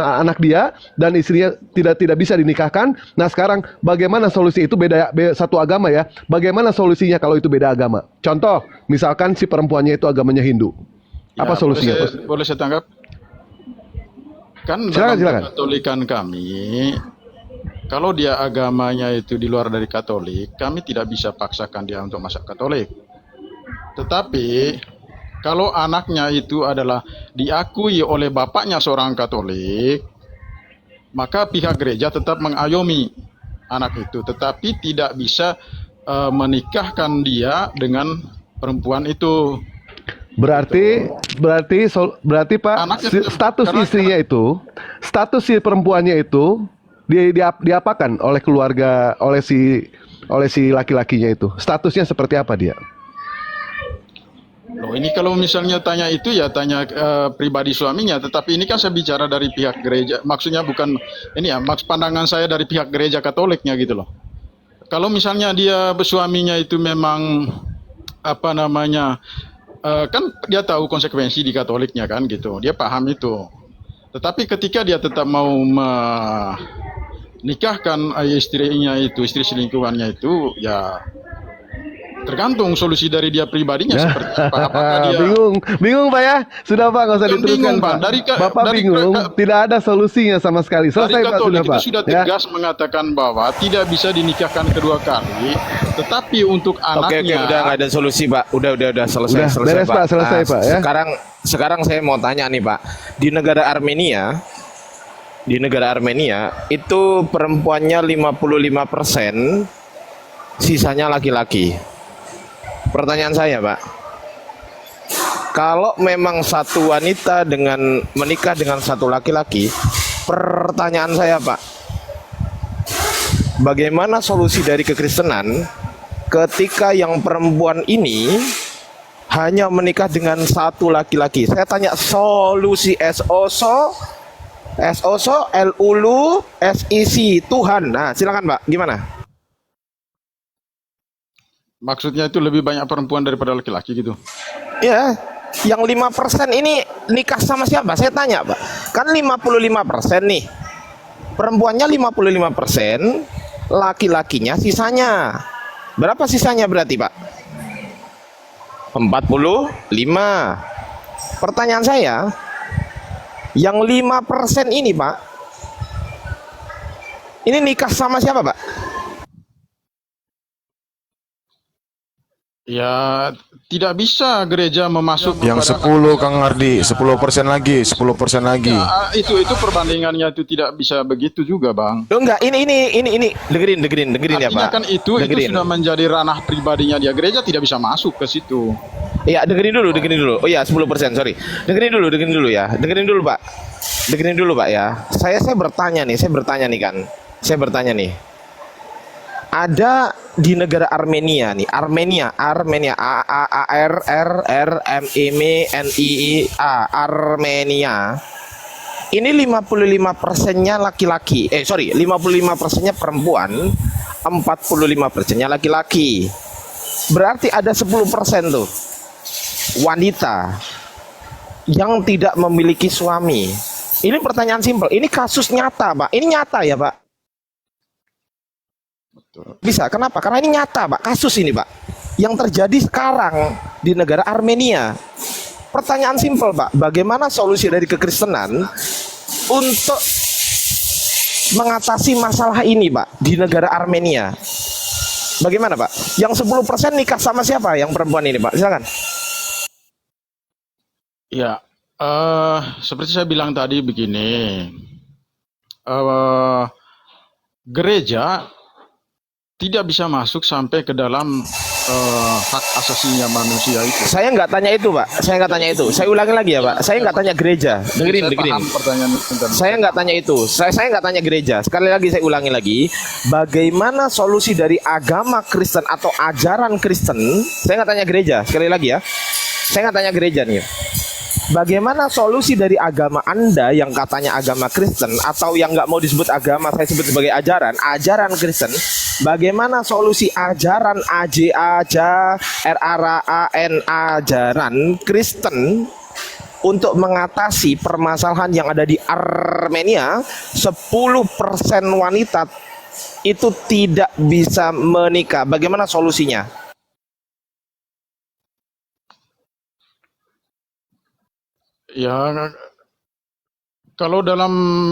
Speaker 6: anak dia dan istrinya tidak bisa dinikahkan. Nah, sekarang bagaimana solusi itu beda satu agama ya? Bagaimana solusinya kalau itu beda agama? Contoh, misalkan si perempuannya itu agamanya Hindu. Apa
Speaker 1: Ya,
Speaker 6: solusinya?
Speaker 1: boleh saya tanggap? Kan
Speaker 6: Silakan,
Speaker 1: dalam
Speaker 6: silakan.
Speaker 1: Katolikan kami, kalau dia agamanya itu di luar dari Katolik, kami tidak bisa paksakan dia untuk masuk Katolik. Tetapi kalau anaknya itu adalah diakui oleh bapaknya seorang Katolik, maka pihak gereja tetap mengayomi anak itu, tetapi tidak bisa menikahkan dia dengan perempuan itu.
Speaker 6: Berarti Pak,
Speaker 1: Anaknya
Speaker 6: status
Speaker 1: karena-
Speaker 6: istrinya itu, status si perempuannya itu diapakan oleh keluarga, oleh si laki-lakinya itu. Statusnya seperti apa dia?
Speaker 1: Loh, ini kalau misalnya tanya itu ya tanya pribadi suaminya, tetapi ini kan saya bicara dari pihak gereja. Maksudnya bukan ini ya, pandangan saya dari pihak gereja Katoliknya gitu loh. Kalau misalnya dia suaminya itu memang kan dia tahu konsekuensi di Katoliknya kan gitu. Dia paham itu. Tetapi ketika dia tetap mau menikahkan istrinya itu, istri selingkuhannya itu, ya tergantung solusi dari dia pribadinya seperti apa. Apakah dia
Speaker 6: bingung Pak ya? Sudah Pak, nggak usah
Speaker 1: Bukan
Speaker 6: diteruskan
Speaker 1: bingung,
Speaker 6: Pak.
Speaker 1: Pak.
Speaker 6: Bapak
Speaker 1: Dari
Speaker 6: bingung, tidak ada solusinya sama sekali.
Speaker 1: dari
Speaker 6: Selesai Pak,
Speaker 1: Katolik
Speaker 6: sudah
Speaker 1: itu
Speaker 6: Pak.
Speaker 1: sudah
Speaker 6: Ya.
Speaker 1: tegas mengatakan bahwa tidak bisa dinikahkan kedua kali, tetapi untuk
Speaker 7: Oke,
Speaker 1: anaknya
Speaker 7: udah nggak ada solusi, Pak. Udah selesai,
Speaker 6: Udah,
Speaker 7: selesai,
Speaker 6: beres, Pak, selesai, Pak, ya.
Speaker 7: Sekarang saya mau tanya nih, Pak. Di negara Armenia itu perempuannya 55%, sisanya laki-laki. Pertanyaan saya, Pak. Kalau memang satu wanita menikah dengan satu laki-laki, pertanyaan saya, Pak, bagaimana solusi dari kekristenan ketika yang perempuan ini hanya menikah dengan satu laki-laki? Saya tanya solusi SOSO, LULU, SIC, Tuhan. Nah, silakan Pak, gimana?
Speaker 1: maksudnya itu lebih banyak perempuan daripada laki-laki gitu.
Speaker 7: Ya, yang 5% ini nikah sama siapa? Saya tanya, Pak. Kan 55% nih. Perempuannya 55%, laki-lakinya sisanya. Berapa sisanya berarti, Pak? 45. Pertanyaan saya, yang 5% ini, Pak, Ini nikah sama siapa, Pak?
Speaker 1: Ya, tidak bisa gereja memasuk
Speaker 5: Yang 10 Kang Ardi, 10% lagi, 10% lagi.
Speaker 1: itu perbandingannya itu tidak bisa begitu juga, Bang.
Speaker 7: Loh enggak, ini dengerin ya,
Speaker 1: Artinya
Speaker 7: Pak.
Speaker 1: kan itu
Speaker 7: Dengerin.
Speaker 1: sudah menjadi ranah pribadinya dia. Gereja tidak bisa masuk ke situ.
Speaker 7: Iya, dengerin dulu. Oh iya, 10%, sorry. Dengerin dulu ya. Dengerin dulu, Pak. Dengerin dulu, Pak ya. Saya bertanya nih kan. Saya bertanya nih. Ada di negara Armenia nih, Armenia, A R R R M I M N I A, Armenia. Ini 55%-nya laki-laki. 55%-nya perempuan, 45%-nya laki-laki. Berarti ada 10% tuh wanita yang tidak memiliki suami. Ini pertanyaan simpel. Ini kasus nyata, Pak. Ini nyata ya, Pak? Bisa. Kenapa? Karena ini nyata, Pak. Kasus ini, Pak. Yang terjadi sekarang di negara Armenia. Pertanyaan simpel, Pak. Bagaimana solusi dari kekristenan untuk mengatasi masalah ini, Pak, di negara Armenia? Bagaimana, Pak? Yang 10% nikah sama siapa yang perempuan ini, Pak? Silakan.
Speaker 1: Ya, seperti saya bilang tadi begini, gereja tidak bisa masuk sampai ke dalam hak asasinya manusia itu.
Speaker 7: Saya nggak tanya itu, Pak. Saya nggak tanya itu. Saya ulangi lagi ya, Pak. Saya nggak tanya gereja. Dengerin.
Speaker 1: Paham pertanyaan itu tadi.
Speaker 7: Saya nggak tanya itu. Saya nggak tanya gereja. Sekali lagi saya ulangi lagi. Bagaimana solusi dari agama Kristen atau ajaran Kristen? Saya nggak tanya gereja. Sekali lagi ya. Saya nggak tanya gereja nih. Bagaimana solusi dari agama Anda yang katanya agama Kristen atau yang nggak mau disebut agama, saya sebut sebagai ajaran Kristen. Bagaimana solusi ajaran ajaran Kristen untuk mengatasi permasalahan yang ada di Armenia? 10% wanita itu tidak bisa menikah. Bagaimana solusinya?
Speaker 1: Ya, kalau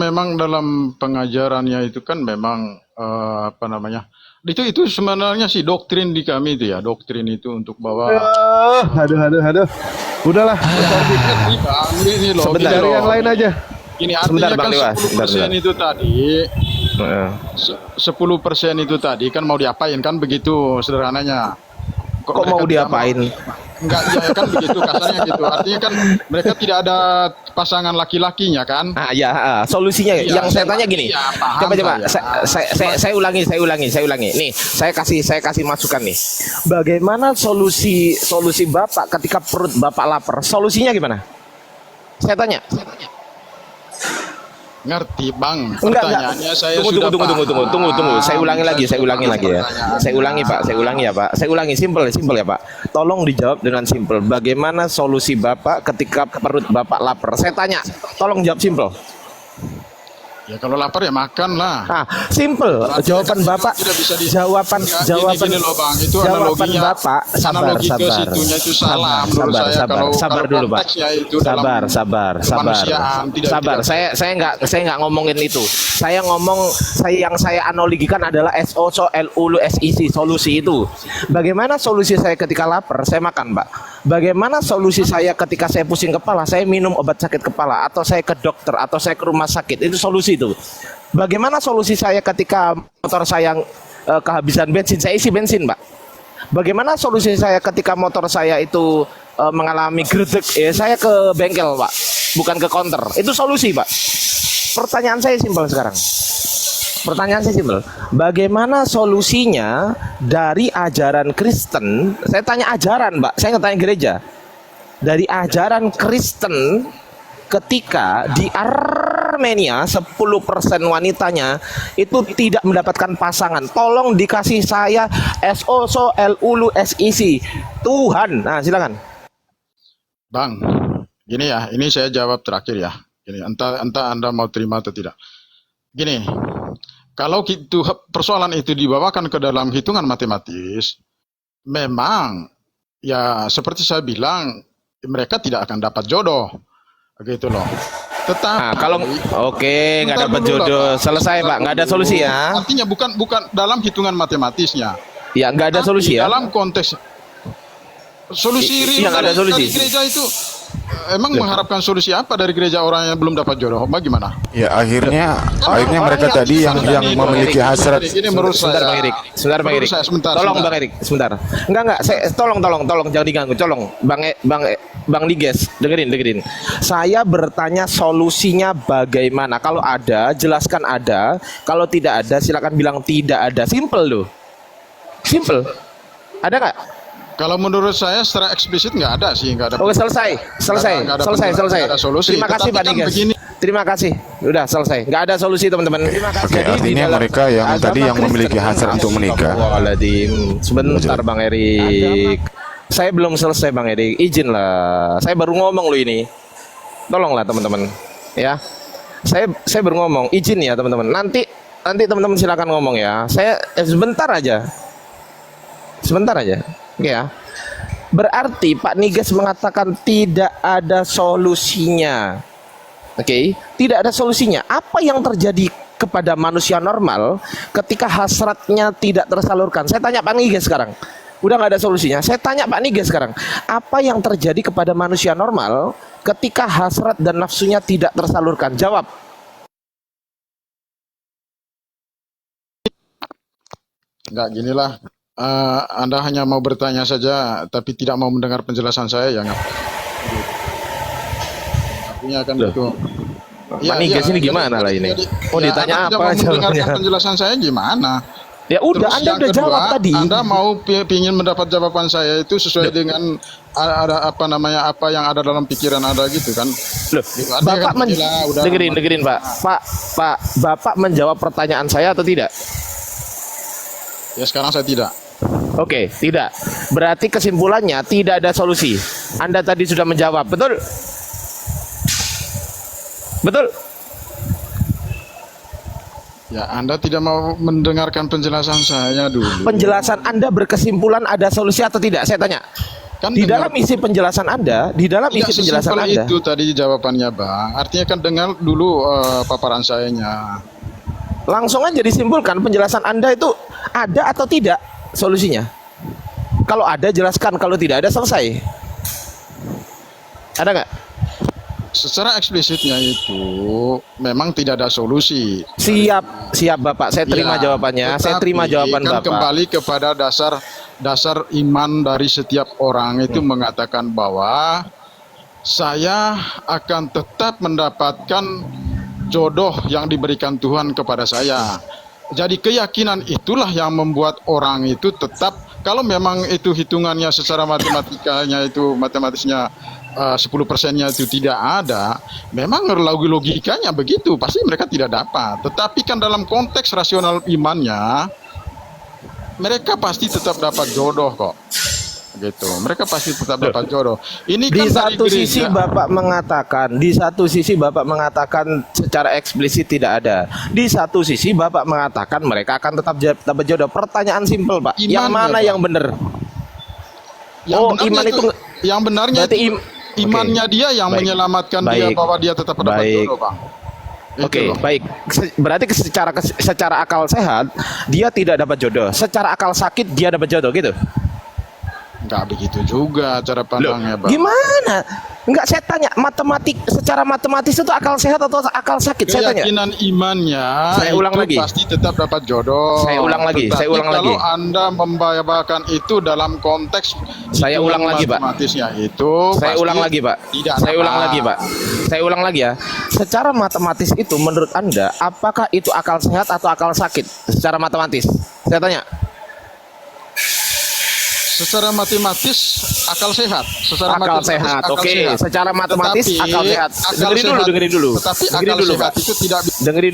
Speaker 1: memang dalam pengajarannya itu kan memang apa namanya? Itu sebenarnya sih doktrin di kami itu ya, doktrin itu untuk bahwa
Speaker 6: Aduh. Udahlah.
Speaker 1: Ini loh,
Speaker 7: Sebentar.
Speaker 1: gini
Speaker 6: Cari
Speaker 1: loh.
Speaker 6: yang lain aja.
Speaker 1: Gini,
Speaker 7: Sebentar,
Speaker 1: artinya
Speaker 7: Bang
Speaker 1: kan
Speaker 7: Dewas.
Speaker 1: 10% itu tadi, 10% itu tadi kan mau diapain kan begitu sederhananya.
Speaker 7: Kok
Speaker 1: mereka
Speaker 7: mau
Speaker 1: tidak
Speaker 7: diapain?
Speaker 1: Enggak, ya kan begitu kasarnya gitu. Artinya kan mereka tidak ada pasangan laki-lakinya kan.
Speaker 7: Solusinya
Speaker 1: Iya,
Speaker 7: yang saya tanya gini.
Speaker 1: iya, paham
Speaker 7: Coba
Speaker 1: saya.
Speaker 7: saya ulangi. Nih, saya kasih masukan nih. Bagaimana solusi Bapak ketika perut Bapak lapar? Solusinya gimana? Saya tanya.
Speaker 1: Ngerti, Bang.
Speaker 7: Enggak.
Speaker 1: Pertanyaannya saya
Speaker 7: Tunggu.
Speaker 1: sudah paham.
Speaker 7: Tunggu. Saya ulangi lagi ya. Saya ulangi, Pak. Saya ulangi simpel ya, Pak. Tolong dijawab dengan simpel. Bagaimana solusi Bapak ketika perut Bapak lapar? Saya tanya. Tolong jawab simpel.
Speaker 1: Ya kalau lapar ya makan lah.
Speaker 7: Simple. Jawaban Bapak. Jawaban
Speaker 1: Gini loh, Bang. Itu
Speaker 7: jawaban
Speaker 1: analoginya.
Speaker 7: Bapak.
Speaker 1: Analogi ke situnya itu salah menurut saya.
Speaker 7: Sabar
Speaker 1: Kalau
Speaker 7: dulu, Pak.
Speaker 1: konteksnya itu dalam kemanusiaan, tidak.
Speaker 7: Saya nggak ngomongin itu. Saya analogikan adalah SIC, solusi itu. Bagaimana solusi saya ketika lapar? Saya makan, Pak. Bagaimana solusi saya ketika saya pusing kepala? Saya minum obat sakit kepala, atau saya ke dokter, atau saya ke rumah sakit. Itu solusi itu. Bagaimana solusi saya ketika motor saya kehabisan bensin? Saya isi bensin, Pak. Bagaimana solusi saya ketika motor saya itu mengalami gredeg? Saya ke bengkel, Pak, bukan ke counter. Itu solusi, Pak. Pertanyaan saya simpel sekarang. Bagaimana solusinya dari ajaran Kristen? Saya tanya ajaran, Pak. Saya nggak tanya gereja. Dari ajaran Kristen ketika di Armenia 10% wanitanya itu tidak mendapatkan pasangan. Tolong dikasih saya SIC. Tuhan. Nah, silakan.
Speaker 1: Bang, gini ya, ini saya jawab terakhir ya. Gini, entah Anda mau terima atau tidak. Gini, kalau persoalan itu dibawakan ke dalam hitungan matematis, memang ya seperti saya bilang, mereka tidak akan dapat jodoh, gitu loh. Tetapi
Speaker 7: Nah, kalau oke, nggak
Speaker 1: bentar
Speaker 7: dapat
Speaker 1: dulu lah,
Speaker 7: jodoh,
Speaker 1: Pak.
Speaker 7: selesai
Speaker 1: Bentar
Speaker 7: Pak, nggak ada
Speaker 1: dulu.
Speaker 7: solusi ya?
Speaker 1: Artinya bukan dalam hitungan matematisnya.
Speaker 7: Ya, nggak ada
Speaker 1: Tapi
Speaker 7: solusi ya?
Speaker 1: dalam konteks solusi real
Speaker 7: Iya, nggak ada
Speaker 1: dari
Speaker 7: solusi.
Speaker 1: gereja itu, emang mengharapkan solusi apa dari gereja orang yang belum dapat jodoh? Bagaimana?
Speaker 5: Ya akhirnya mereka
Speaker 7: orang
Speaker 5: tadi yang
Speaker 1: ini,
Speaker 5: memiliki
Speaker 1: Bang Erik,
Speaker 5: hasrat.
Speaker 1: Ini menurut
Speaker 7: Sebentar
Speaker 1: saya.
Speaker 7: Bang Erik, sebentar Bang
Speaker 1: menurut
Speaker 7: Erik.
Speaker 1: saya, sebentar,
Speaker 7: Tolong
Speaker 1: sebentar.
Speaker 7: Bang Erik, sebentar. Enggak, saya tolong jangan diganggu, tolong. Bang Liges, dengerin. Saya bertanya solusinya bagaimana. Kalau ada, jelaskan ada. Kalau tidak ada, silakan bilang tidak ada. Simple loh. Simple. Ada nggak?
Speaker 1: Kalau menurut saya secara eksplisit nggak ada sih, nggak ada.
Speaker 7: Oke, selesai.
Speaker 1: Nggak ada
Speaker 7: Selesai.
Speaker 1: nggak ada solusi.
Speaker 7: Terima kasih
Speaker 1: Tetapi
Speaker 7: Pak
Speaker 1: kan
Speaker 7: Liges.
Speaker 1: begini.
Speaker 7: Terima kasih. Udah selesai. Nggak ada solusi teman-teman. Terima kasih.
Speaker 5: Oke,
Speaker 7: Jadi, di
Speaker 5: artinya
Speaker 7: dalam
Speaker 5: mereka yang
Speaker 7: agama
Speaker 5: tadi yang memiliki
Speaker 7: Kristen-
Speaker 5: hasrat untuk menikah.
Speaker 7: Astagfirullahaladzim. Sebentar Bang Erik. Saya belum selesai Bang Erik. Izinlah. Saya baru ngomong loh ini. Tolonglah teman-teman. Ya. Saya baru ngomong. Izin ya teman-teman. Nanti teman-teman silakan ngomong ya. Saya sebentar aja. Oke ya. Berarti Pak Niges mengatakan tidak ada solusinya. Oke, tidak ada solusinya. Apa yang terjadi kepada manusia normal ketika hasratnya tidak tersalurkan? Saya tanya Pak Niges sekarang. Udah nggak ada solusinya. Saya tanya Pak Niges sekarang. Apa yang terjadi kepada manusia normal ketika hasrat dan nafsunya tidak tersalurkan? Jawab.
Speaker 1: Nggak ginilah. Anda hanya mau bertanya saja, tapi tidak mau mendengar penjelasan saya, ya nggak? Artinya kan
Speaker 7: Loh.
Speaker 1: itu.
Speaker 7: Pak Niges ini gimana lah ini? Oh, ditanya
Speaker 1: Anda
Speaker 7: apa
Speaker 1: tidak mau mendengarkan
Speaker 7: jawabnya?
Speaker 1: penjelasan saya gimana?
Speaker 7: Ya udah,
Speaker 1: Terus
Speaker 7: Anda
Speaker 1: yang
Speaker 7: udah
Speaker 1: kedua,
Speaker 7: jawab tadi.
Speaker 1: Anda mau pingin mendapat jawaban saya itu sesuai dengan ada apa yang ada dalam pikiran Anda gitu kan?
Speaker 7: Loh,
Speaker 1: Artinya
Speaker 7: Bapak
Speaker 1: kan gila, udah
Speaker 7: dengerin Pak. Pak, Bapak menjawab pertanyaan saya atau tidak?
Speaker 1: Ya sekarang saya tidak.
Speaker 7: Oke, tidak. Berarti kesimpulannya tidak ada solusi. Anda tadi sudah menjawab, betul? Betul?
Speaker 1: Ya Anda tidak mau mendengarkan penjelasan saya dulu.
Speaker 7: Penjelasan Anda berkesimpulan ada solusi atau tidak? Saya tanya.
Speaker 1: Kan
Speaker 7: Di
Speaker 1: dengar-
Speaker 7: dalam isi penjelasan Anda,
Speaker 1: Tidak sesimpel itu tadi jawabannya Bang. Artinya kan dengar dulu paparan sayanya.
Speaker 7: langsung aja disimpulkan penjelasan Anda itu ada atau tidak solusinya. Kalau ada jelaskan, kalau tidak ada selesai. Ada nggak?
Speaker 1: Secara eksplisitnya itu memang tidak ada solusi.
Speaker 7: Siap Bapak. Saya terima
Speaker 1: Ya,
Speaker 7: jawabannya. Saya
Speaker 1: tetapi
Speaker 7: terima jawaban
Speaker 1: kan
Speaker 7: Bapak.
Speaker 1: kembali kepada dasar iman dari setiap orang itu mengatakan bahwa saya akan tetap mendapatkan jodoh yang diberikan Tuhan kepada saya. Jadi keyakinan itulah yang membuat orang itu tetap, kalau memang itu hitungannya secara matematisnya 10%-nya itu tidak ada, memang logikanya begitu, pasti mereka tidak dapat. Tetapi kan dalam konteks rasional imannya, mereka pasti tetap dapat jodoh kok. Gitu. Mereka pasti tetap dapat jodoh. Ini
Speaker 7: Di
Speaker 1: kan dari
Speaker 7: satu
Speaker 1: gereja.
Speaker 7: sisi Bapak mengatakan secara eksplisit tidak ada. Di satu sisi Bapak mengatakan mereka akan tetap dapat jodoh. Pertanyaan simpel Pak,
Speaker 1: Iman
Speaker 7: yang mana
Speaker 1: ya, Pak?
Speaker 7: yang benar?
Speaker 1: Yang
Speaker 7: Oh,
Speaker 1: benarnya
Speaker 7: iman itu
Speaker 1: yang benarnya
Speaker 7: berarti
Speaker 1: itu imannya
Speaker 7: Oke.
Speaker 1: dia yang
Speaker 7: Baik.
Speaker 1: menyelamatkan dia
Speaker 7: Baik.
Speaker 1: bahwa dia tetap dapat
Speaker 7: Baik.
Speaker 1: jodoh, Bang. Itu
Speaker 7: Oke,
Speaker 1: loh.
Speaker 7: baik. Berarti secara akal sehat dia tidak dapat jodoh. Secara akal sakit dia dapat jodoh gitu.
Speaker 1: Enggak begitu juga cara pandangnya, Bang.
Speaker 7: Gimana? Enggak, saya tanya secara matematis itu akal sehat atau akal sakit? Saya tanya.
Speaker 1: Keyakinan imannya
Speaker 7: Saya ulang
Speaker 1: itu
Speaker 7: lagi.
Speaker 1: pasti tetap dapat jodoh.
Speaker 7: Saya ulang lagi,
Speaker 1: Tetapi
Speaker 7: saya ulang
Speaker 1: kalau
Speaker 7: lagi.
Speaker 1: Anda membawakan itu dalam konteks
Speaker 7: Saya ulang lagi, Pak.
Speaker 1: matematisnya itu
Speaker 7: Saya
Speaker 1: pasti
Speaker 7: ulang lagi, Pak.
Speaker 1: Tidak
Speaker 7: Saya ulang
Speaker 1: sama.
Speaker 7: lagi, Pak. Saya ulang lagi ya. Secara matematis itu menurut Anda apakah itu akal sehat atau akal sakit? Secara matematis. Saya tanya.
Speaker 1: Secara matematis akal sehat. Secara
Speaker 7: Akal
Speaker 1: matematis
Speaker 7: sehat.
Speaker 1: akal
Speaker 7: Oke,
Speaker 1: sehat.
Speaker 7: secara matematis
Speaker 1: Tetapi
Speaker 7: akal sehat. Dengerin dulu.
Speaker 1: Tetapi
Speaker 7: Dengerin
Speaker 1: akal
Speaker 7: dulu,
Speaker 1: sehat
Speaker 7: Pak.
Speaker 1: itu tidak
Speaker 7: Dengerin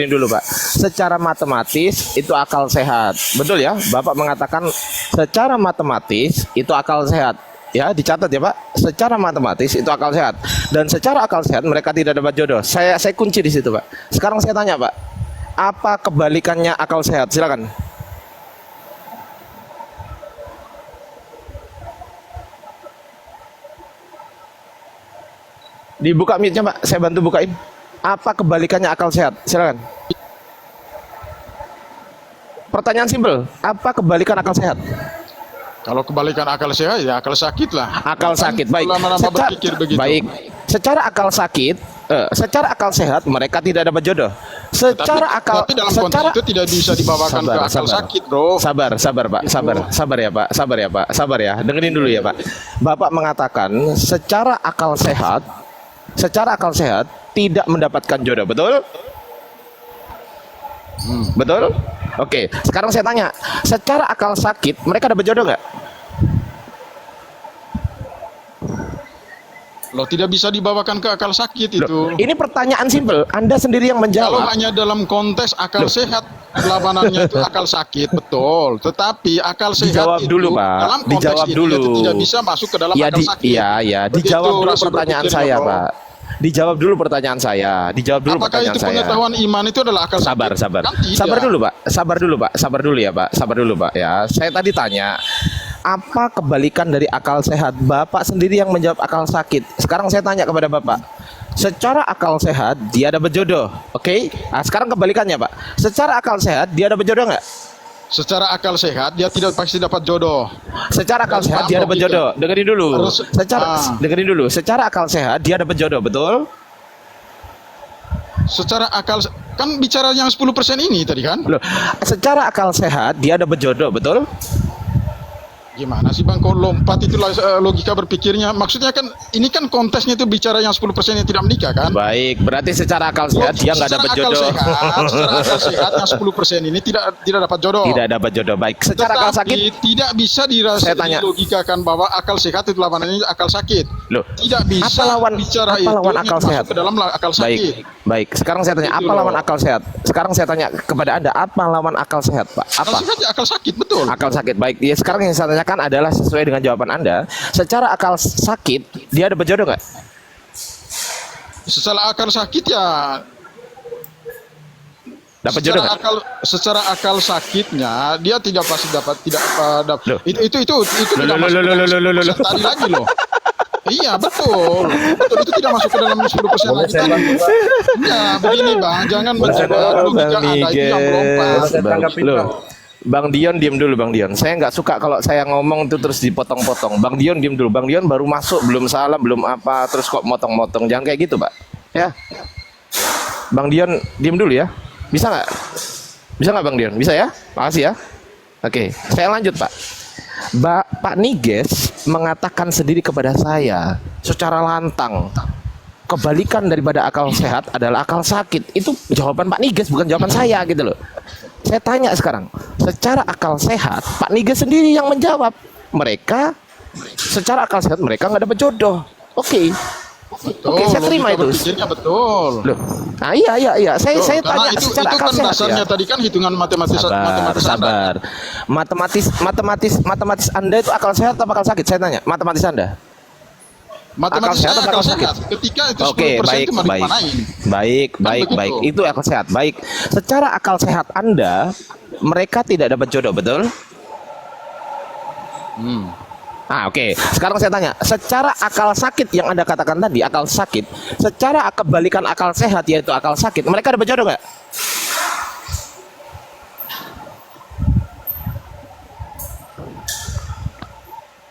Speaker 7: dulu, Pak. Secara matematis itu akal sehat. Betul ya? Bapak mengatakan secara matematis itu akal sehat. Ya, dicatat ya, Pak. Secara matematis itu akal sehat. Dan secara akal sehat mereka tidak dapat jodoh. Saya kunci di situ, Pak. Sekarang saya tanya, Pak. Apa kebalikannya akal sehat? Silakan. Dibuka mic-nya, Pak. Saya bantu bukain. Apa kebalikannya akal sehat? Silakan. Pertanyaan simpel. Apa kebalikan akal sehat?
Speaker 1: Kalau kebalikan akal sehat ya akal sakit lah.
Speaker 7: Akal sakit, baik.
Speaker 1: Lama-lama berpikir begitu.
Speaker 7: Baik. Secara akal sakit, secara akal sehat mereka tidak dapat jodoh. Secara akal,
Speaker 1: tapi dalam konteks itu tidak bisa dibawakan ke akal sakit, bro.
Speaker 7: Sabar, Pak. Sabar ya, Pak. Sabar ya. Dengerin dulu ya, Pak. Bapak mengatakan secara akal sehat tidak mendapatkan jodoh, betul? Betul? Oke, sekarang saya tanya, secara akal sakit mereka dapat jodoh nggak?
Speaker 1: Loh, tidak bisa dibawakan ke akal sakit itu.
Speaker 7: Loh, ini pertanyaan simpel. Anda sendiri yang
Speaker 1: Kalau
Speaker 7: menjawab.
Speaker 1: hanya dalam konteks akal sehat, lawanannya itu akal sakit, betul. Tetapi akal sehat
Speaker 7: Dijawab
Speaker 1: itu
Speaker 7: dulu, Pak.
Speaker 1: dalam konteks
Speaker 7: Dijawab
Speaker 1: ini
Speaker 7: dulu.
Speaker 1: itu tidak bisa masuk ke dalam
Speaker 7: Ya,
Speaker 1: akal sakit.
Speaker 7: Iya.
Speaker 1: Begitu
Speaker 7: Dijawab dulu
Speaker 1: rasa
Speaker 7: pertanyaan
Speaker 1: berpikirnya,
Speaker 7: saya,
Speaker 1: bro.
Speaker 7: Pak. Dijawab dulu pertanyaan saya.
Speaker 1: Apakah itu pengetahuan iman itu adalah akal sakit?
Speaker 7: Sabar.
Speaker 1: Kan tidak.
Speaker 7: Sabar dulu, Pak. Sabar dulu ya, Pak. Sabar dulu, Pak. Ya, saya tadi tanya, apa kebalikan dari akal sehat? Bapak sendiri yang menjawab akal sakit. Sekarang saya tanya kepada Bapak. Secara akal sehat dia dapat jodoh, oke? Nah, sekarang kebalikannya, Pak. Secara akal sehat dia dapat jodoh nggak?
Speaker 1: Secara akal sehat dia tidak pasti dapat jodoh.
Speaker 7: Secara akal
Speaker 1: Harus
Speaker 7: sehat
Speaker 1: paham
Speaker 7: dia dapat
Speaker 1: logika.
Speaker 7: jodoh. Dengerin dulu.
Speaker 1: Harus-
Speaker 7: Dengerin dulu. Secara akal sehat dia dapat jodoh, betul?
Speaker 1: Secara akal kan bicara yang 10% ini tadi kan?
Speaker 7: Loh, secara akal sehat dia dapat jodoh, betul?
Speaker 1: Gimana sih Bang, kok lompat itu logika berpikirnya? Maksudnya kan ini kan konteksnya itu bicara yang 10% yang tidak menikah kan?
Speaker 7: Baik, berarti secara akal sehat dia nggak dapat jodoh.
Speaker 1: Secara akal sehat yang 10% ini tidak dapat jodoh.
Speaker 7: Tidak dapat jodoh. Baik, secara akal sakit
Speaker 1: tidak bisa
Speaker 7: Saya tanya.
Speaker 1: dilogikakan bahwa akal sehat itu lawanannya akal sakit.
Speaker 7: Loh,
Speaker 1: Tidak bisa
Speaker 7: apa
Speaker 1: bicara itu
Speaker 7: lawan
Speaker 1: yang
Speaker 7: akal
Speaker 1: masuk
Speaker 7: sehat?
Speaker 1: ke dalam akal sakit.
Speaker 7: Baik. Sekarang saya tanya,
Speaker 1: Gitu
Speaker 7: apa lawan
Speaker 1: loh.
Speaker 7: akal sehat? Sekarang saya tanya kepada Anda, apa lawan akal sehat, Pak?
Speaker 1: Akal
Speaker 7: Apa?
Speaker 1: sehat ya akal sakit, betul.
Speaker 7: Akal sakit. Baik. Ya, sekarang yang saya tanyakan adalah sesuai dengan jawaban Anda. Secara akal sakit, dia dapat jodoh nggak?
Speaker 1: Secara akal sakit ya
Speaker 7: Dapat jodoh nggak?
Speaker 1: secara akal sakitnya dia tidak pasti dapat
Speaker 7: Loh.
Speaker 1: itu tidak masuk ke dalam 10% tadi lagi loh. Iya betul itu tidak masuk ke dalam 10% lagi tadi. Ya begini Bang, jangan mencoba logika Anda itu yang melompat.
Speaker 7: Loh, Bang Dion diem dulu, Bang Dion. Saya nggak suka kalau saya ngomong itu terus dipotong-potong. Bang Dion diem dulu. Bang Dion baru masuk, belum salam, belum apa, terus kok motong-motong. Jangan kayak gitu, Pak. Ya. Bang Dion diem dulu ya. Bisa nggak? Bisa nggak Bang Dion? Bisa ya? Makasih ya. Oke, saya lanjut, Pak. Pak Niges mengatakan sendiri kepada saya secara lantang, kebalikan daripada akal sehat adalah akal sakit. Itu jawaban Pak Niges, bukan jawaban saya gitu loh. Saya tanya sekarang, secara akal sehat Pak Niges sendiri yang menjawab, mereka secara akal sehat mereka nggak dapat jodoh. Oke, saya terima
Speaker 1: logika
Speaker 7: itu.
Speaker 1: berpikirnya betul.
Speaker 7: Loh, nah, iya. Saya
Speaker 1: Karena
Speaker 7: tanya
Speaker 1: itu
Speaker 7: secara akal
Speaker 1: kan
Speaker 7: sehat
Speaker 1: dasarnya
Speaker 7: ya.
Speaker 1: tadi kan hitungan matematis
Speaker 7: Sabar. Matematis Anda itu akal sehat atau akal sakit? Saya tanya, matematis Anda.
Speaker 1: Matematis
Speaker 7: Akal sehat atau akal
Speaker 1: sehat. Ketika itu 10%
Speaker 7: Oke,
Speaker 1: itu mau dimanain?
Speaker 7: baik.
Speaker 1: begitu.
Speaker 7: Itu akal sehat. Baik. Secara akal sehat Anda, mereka tidak dapat jodoh, betul? Oke. Sekarang saya tanya, secara akal sakit yang Anda katakan tadi, akal sakit, secara kebalikan akal sehat yaitu akal sakit, mereka dapat jodoh nggak?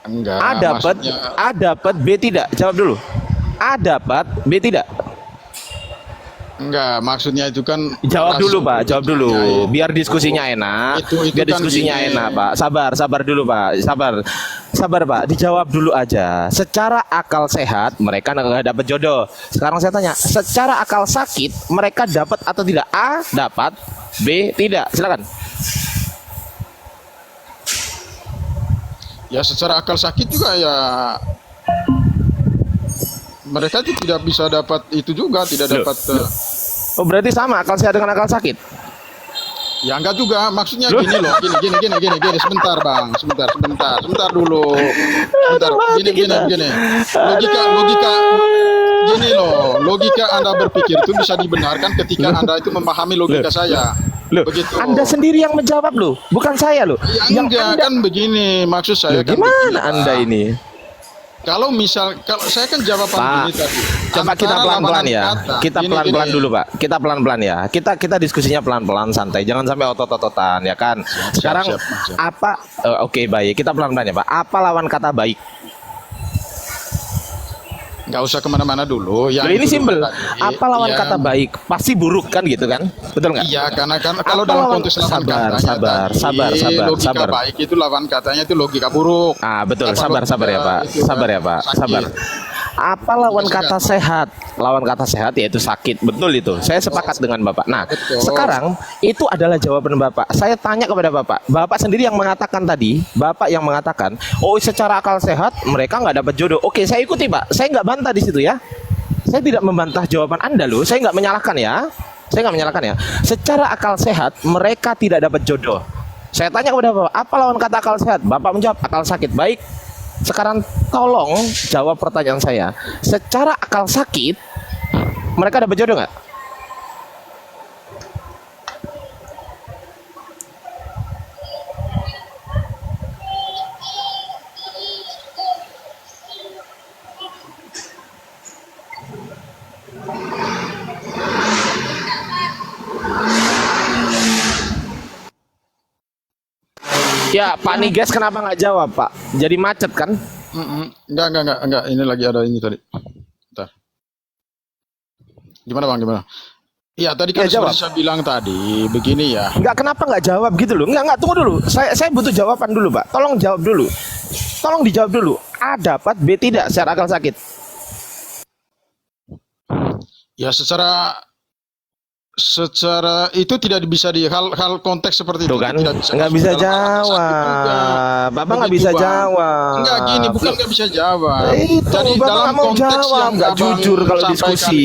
Speaker 1: Enggak.
Speaker 7: A dapat,
Speaker 1: maksudnya-
Speaker 7: A dapat, B tidak. Jawab dulu. A dapat, B tidak.
Speaker 1: Enggak, maksudnya itu kan
Speaker 7: Jawab dulu, Pak. Jawab dulu.
Speaker 1: Ya,
Speaker 7: Biar diskusinya enak.
Speaker 1: Itu
Speaker 7: Biar
Speaker 1: kan
Speaker 7: diskusinya
Speaker 1: gini.
Speaker 7: enak, Pak. Sabar dulu, Pak. Sabar, Pak. Dijawab dulu aja. Secara akal sehat, mereka nggak dapat jodoh. Sekarang saya tanya, secara akal sakit, mereka dapat atau tidak? A dapat, B tidak. Silakan.
Speaker 1: Ya secara akal sakit juga ya mereka itu tidak bisa dapat itu juga, tidak dapat
Speaker 7: Oh, berarti sama akal sehat dengan akal sakit.
Speaker 1: ya enggak juga, maksudnya gini loh, gini, sebentar Bang, sebentar dulu. Sebentar, gini. Logika gini loh, logika Anda berpikir itu bisa dibenarkan ketika Anda itu memahami logika saya.
Speaker 7: Loh,
Speaker 1: Begitu.
Speaker 7: Anda sendiri yang menjawab loh, bukan saya loh.
Speaker 1: Ya, enggak, kan begini, maksud saya
Speaker 7: Loh,
Speaker 1: kan
Speaker 7: gimana
Speaker 1: begini, Pak.
Speaker 7: Anda ini?
Speaker 1: Kalau saya kan jawaban
Speaker 7: Pak,
Speaker 1: ini tadi.
Speaker 7: Coba kita
Speaker 1: antara
Speaker 7: pelan-pelan
Speaker 1: lawanan
Speaker 7: ya.
Speaker 1: kata.
Speaker 7: Kita
Speaker 1: Gini,
Speaker 7: pelan-pelan
Speaker 1: gini.
Speaker 7: dulu, Pak. Kita pelan-pelan ya. Kita diskusinya pelan-pelan, santai. Jangan sampai otot-ototan ya kan. Sekarang
Speaker 1: siap.
Speaker 7: apa oke, baik. Kita pelan-pelan ya, Pak. Apa lawan kata baik?
Speaker 1: Nggak usah kemana-mana dulu.
Speaker 7: Loh,
Speaker 1: Yang
Speaker 7: ini
Speaker 1: itu
Speaker 7: simpel.
Speaker 1: tadi,
Speaker 7: Apa lawan
Speaker 1: yang-
Speaker 7: kata baik? Pasti buruk kan gitu kan? Betul nggak?
Speaker 1: Iya, karena kan kalau
Speaker 7: Apa
Speaker 1: dalam
Speaker 7: lawan-
Speaker 1: konteks lawan
Speaker 7: sabar,
Speaker 1: katanya
Speaker 7: sabar,
Speaker 1: tadi,
Speaker 7: sabar,
Speaker 1: logika
Speaker 7: sabar.
Speaker 1: baik itu lawan katanya itu logika buruk.
Speaker 7: Ah, betul.
Speaker 1: Apa
Speaker 7: Sabar
Speaker 1: logika
Speaker 7: ya, Pak.
Speaker 1: itu
Speaker 7: Sabar
Speaker 1: kan
Speaker 7: ya, Pak.
Speaker 1: sakit.
Speaker 7: Sabar. Apa lawan kata sehat? Lawan kata sehat yaitu sakit. Betul itu. Saya sepakat dengan Bapak. Nah,
Speaker 1: Betul.
Speaker 7: sekarang itu adalah jawaban Bapak. Saya tanya kepada Bapak. Bapak sendiri yang mengatakan tadi, Bapak yang mengatakan, "Oh, secara akal sehat mereka nggak dapat jodoh." Oke, saya ikuti, Pak. Saya nggak bantah di situ ya. Saya tidak membantah jawaban Anda loh. Saya nggak menyalahkan ya. Saya nggak menyalahkan ya. Secara akal sehat mereka tidak dapat jodoh. Saya tanya kepada Bapak, apa lawan kata akal sehat? Bapak menjawab akal sakit. Baik. Sekarang tolong jawab pertanyaan saya. Secara akal sakit mereka dapat jodoh nggak? Ya, Pak Niges kenapa nggak jawab, Pak? Jadi macet kan?
Speaker 1: Enggak. Ini lagi ada ini tadi. Bentar. Gimana Bang, gimana? Iya, tadi kan
Speaker 7: Ya, jawab.
Speaker 1: seperti saya bilang tadi, begini ya.
Speaker 7: Enggak, kenapa nggak jawab gitu loh? Enggak, tunggu dulu. Saya butuh jawaban dulu, Pak. Tolong jawab dulu. Tolong dijawab dulu. A dapat, B tidak secara akal sakit.
Speaker 1: Ya secara itu tidak bisa di hal konteks seperti
Speaker 7: Tuh
Speaker 1: itu
Speaker 7: kan?
Speaker 1: tidak bisa
Speaker 7: Nggak
Speaker 1: masuk
Speaker 7: bisa
Speaker 1: dalam akal sakit juga.
Speaker 7: jawab. Bapak nggak
Speaker 1: Begitu,
Speaker 7: bisa
Speaker 1: Bang.
Speaker 7: jawab.
Speaker 1: Enggak gini, bukan nggak bisa jawab.
Speaker 7: Itu,
Speaker 1: Jadi
Speaker 7: Bapak
Speaker 1: dalam
Speaker 7: nggak mau
Speaker 1: konteks
Speaker 7: jawab,
Speaker 1: yang
Speaker 7: nggak
Speaker 1: Abang
Speaker 7: jujur kalau
Speaker 1: sampaikan
Speaker 7: diskusi.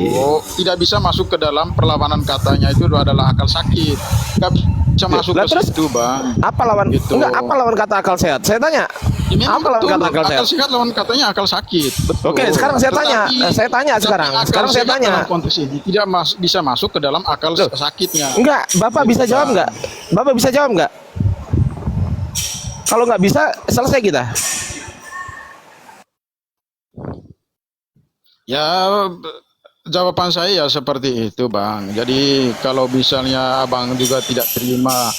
Speaker 1: itu, tidak bisa masuk ke dalam perlawanan katanya itu adalah akal sakit. Nggak bisa masuk
Speaker 7: Lah,
Speaker 1: ke
Speaker 7: terus
Speaker 1: situ, Bang.
Speaker 7: Apa lawan?
Speaker 1: Gitu.
Speaker 7: Enggak, apa lawan kata akal sehat? Saya tanya.
Speaker 1: Ya, memang
Speaker 7: Apa lawan
Speaker 1: betul,
Speaker 7: kata akal sehat?
Speaker 1: akal sehat lawan katanya akal sakit. Betul.
Speaker 7: Oke, sekarang saya tanya.
Speaker 1: Tetapi-
Speaker 7: Saya tanya sekarang.
Speaker 1: tapi akal
Speaker 7: Sekarang saya
Speaker 1: sehat
Speaker 7: tanya.
Speaker 1: dalam konteks ini tidak bisa masuk ke dalam akal
Speaker 7: Loh.
Speaker 1: sakitnya.
Speaker 7: Enggak, Bapak bisa
Speaker 1: Gitu,
Speaker 7: jawab
Speaker 1: Bang.
Speaker 7: enggak? Bapak bisa jawab enggak? Kalau nggak bisa, selesai kita.
Speaker 1: Ya, jawaban saya ya seperti itu, Bang. Jadi kalau misalnya Abang juga tidak terima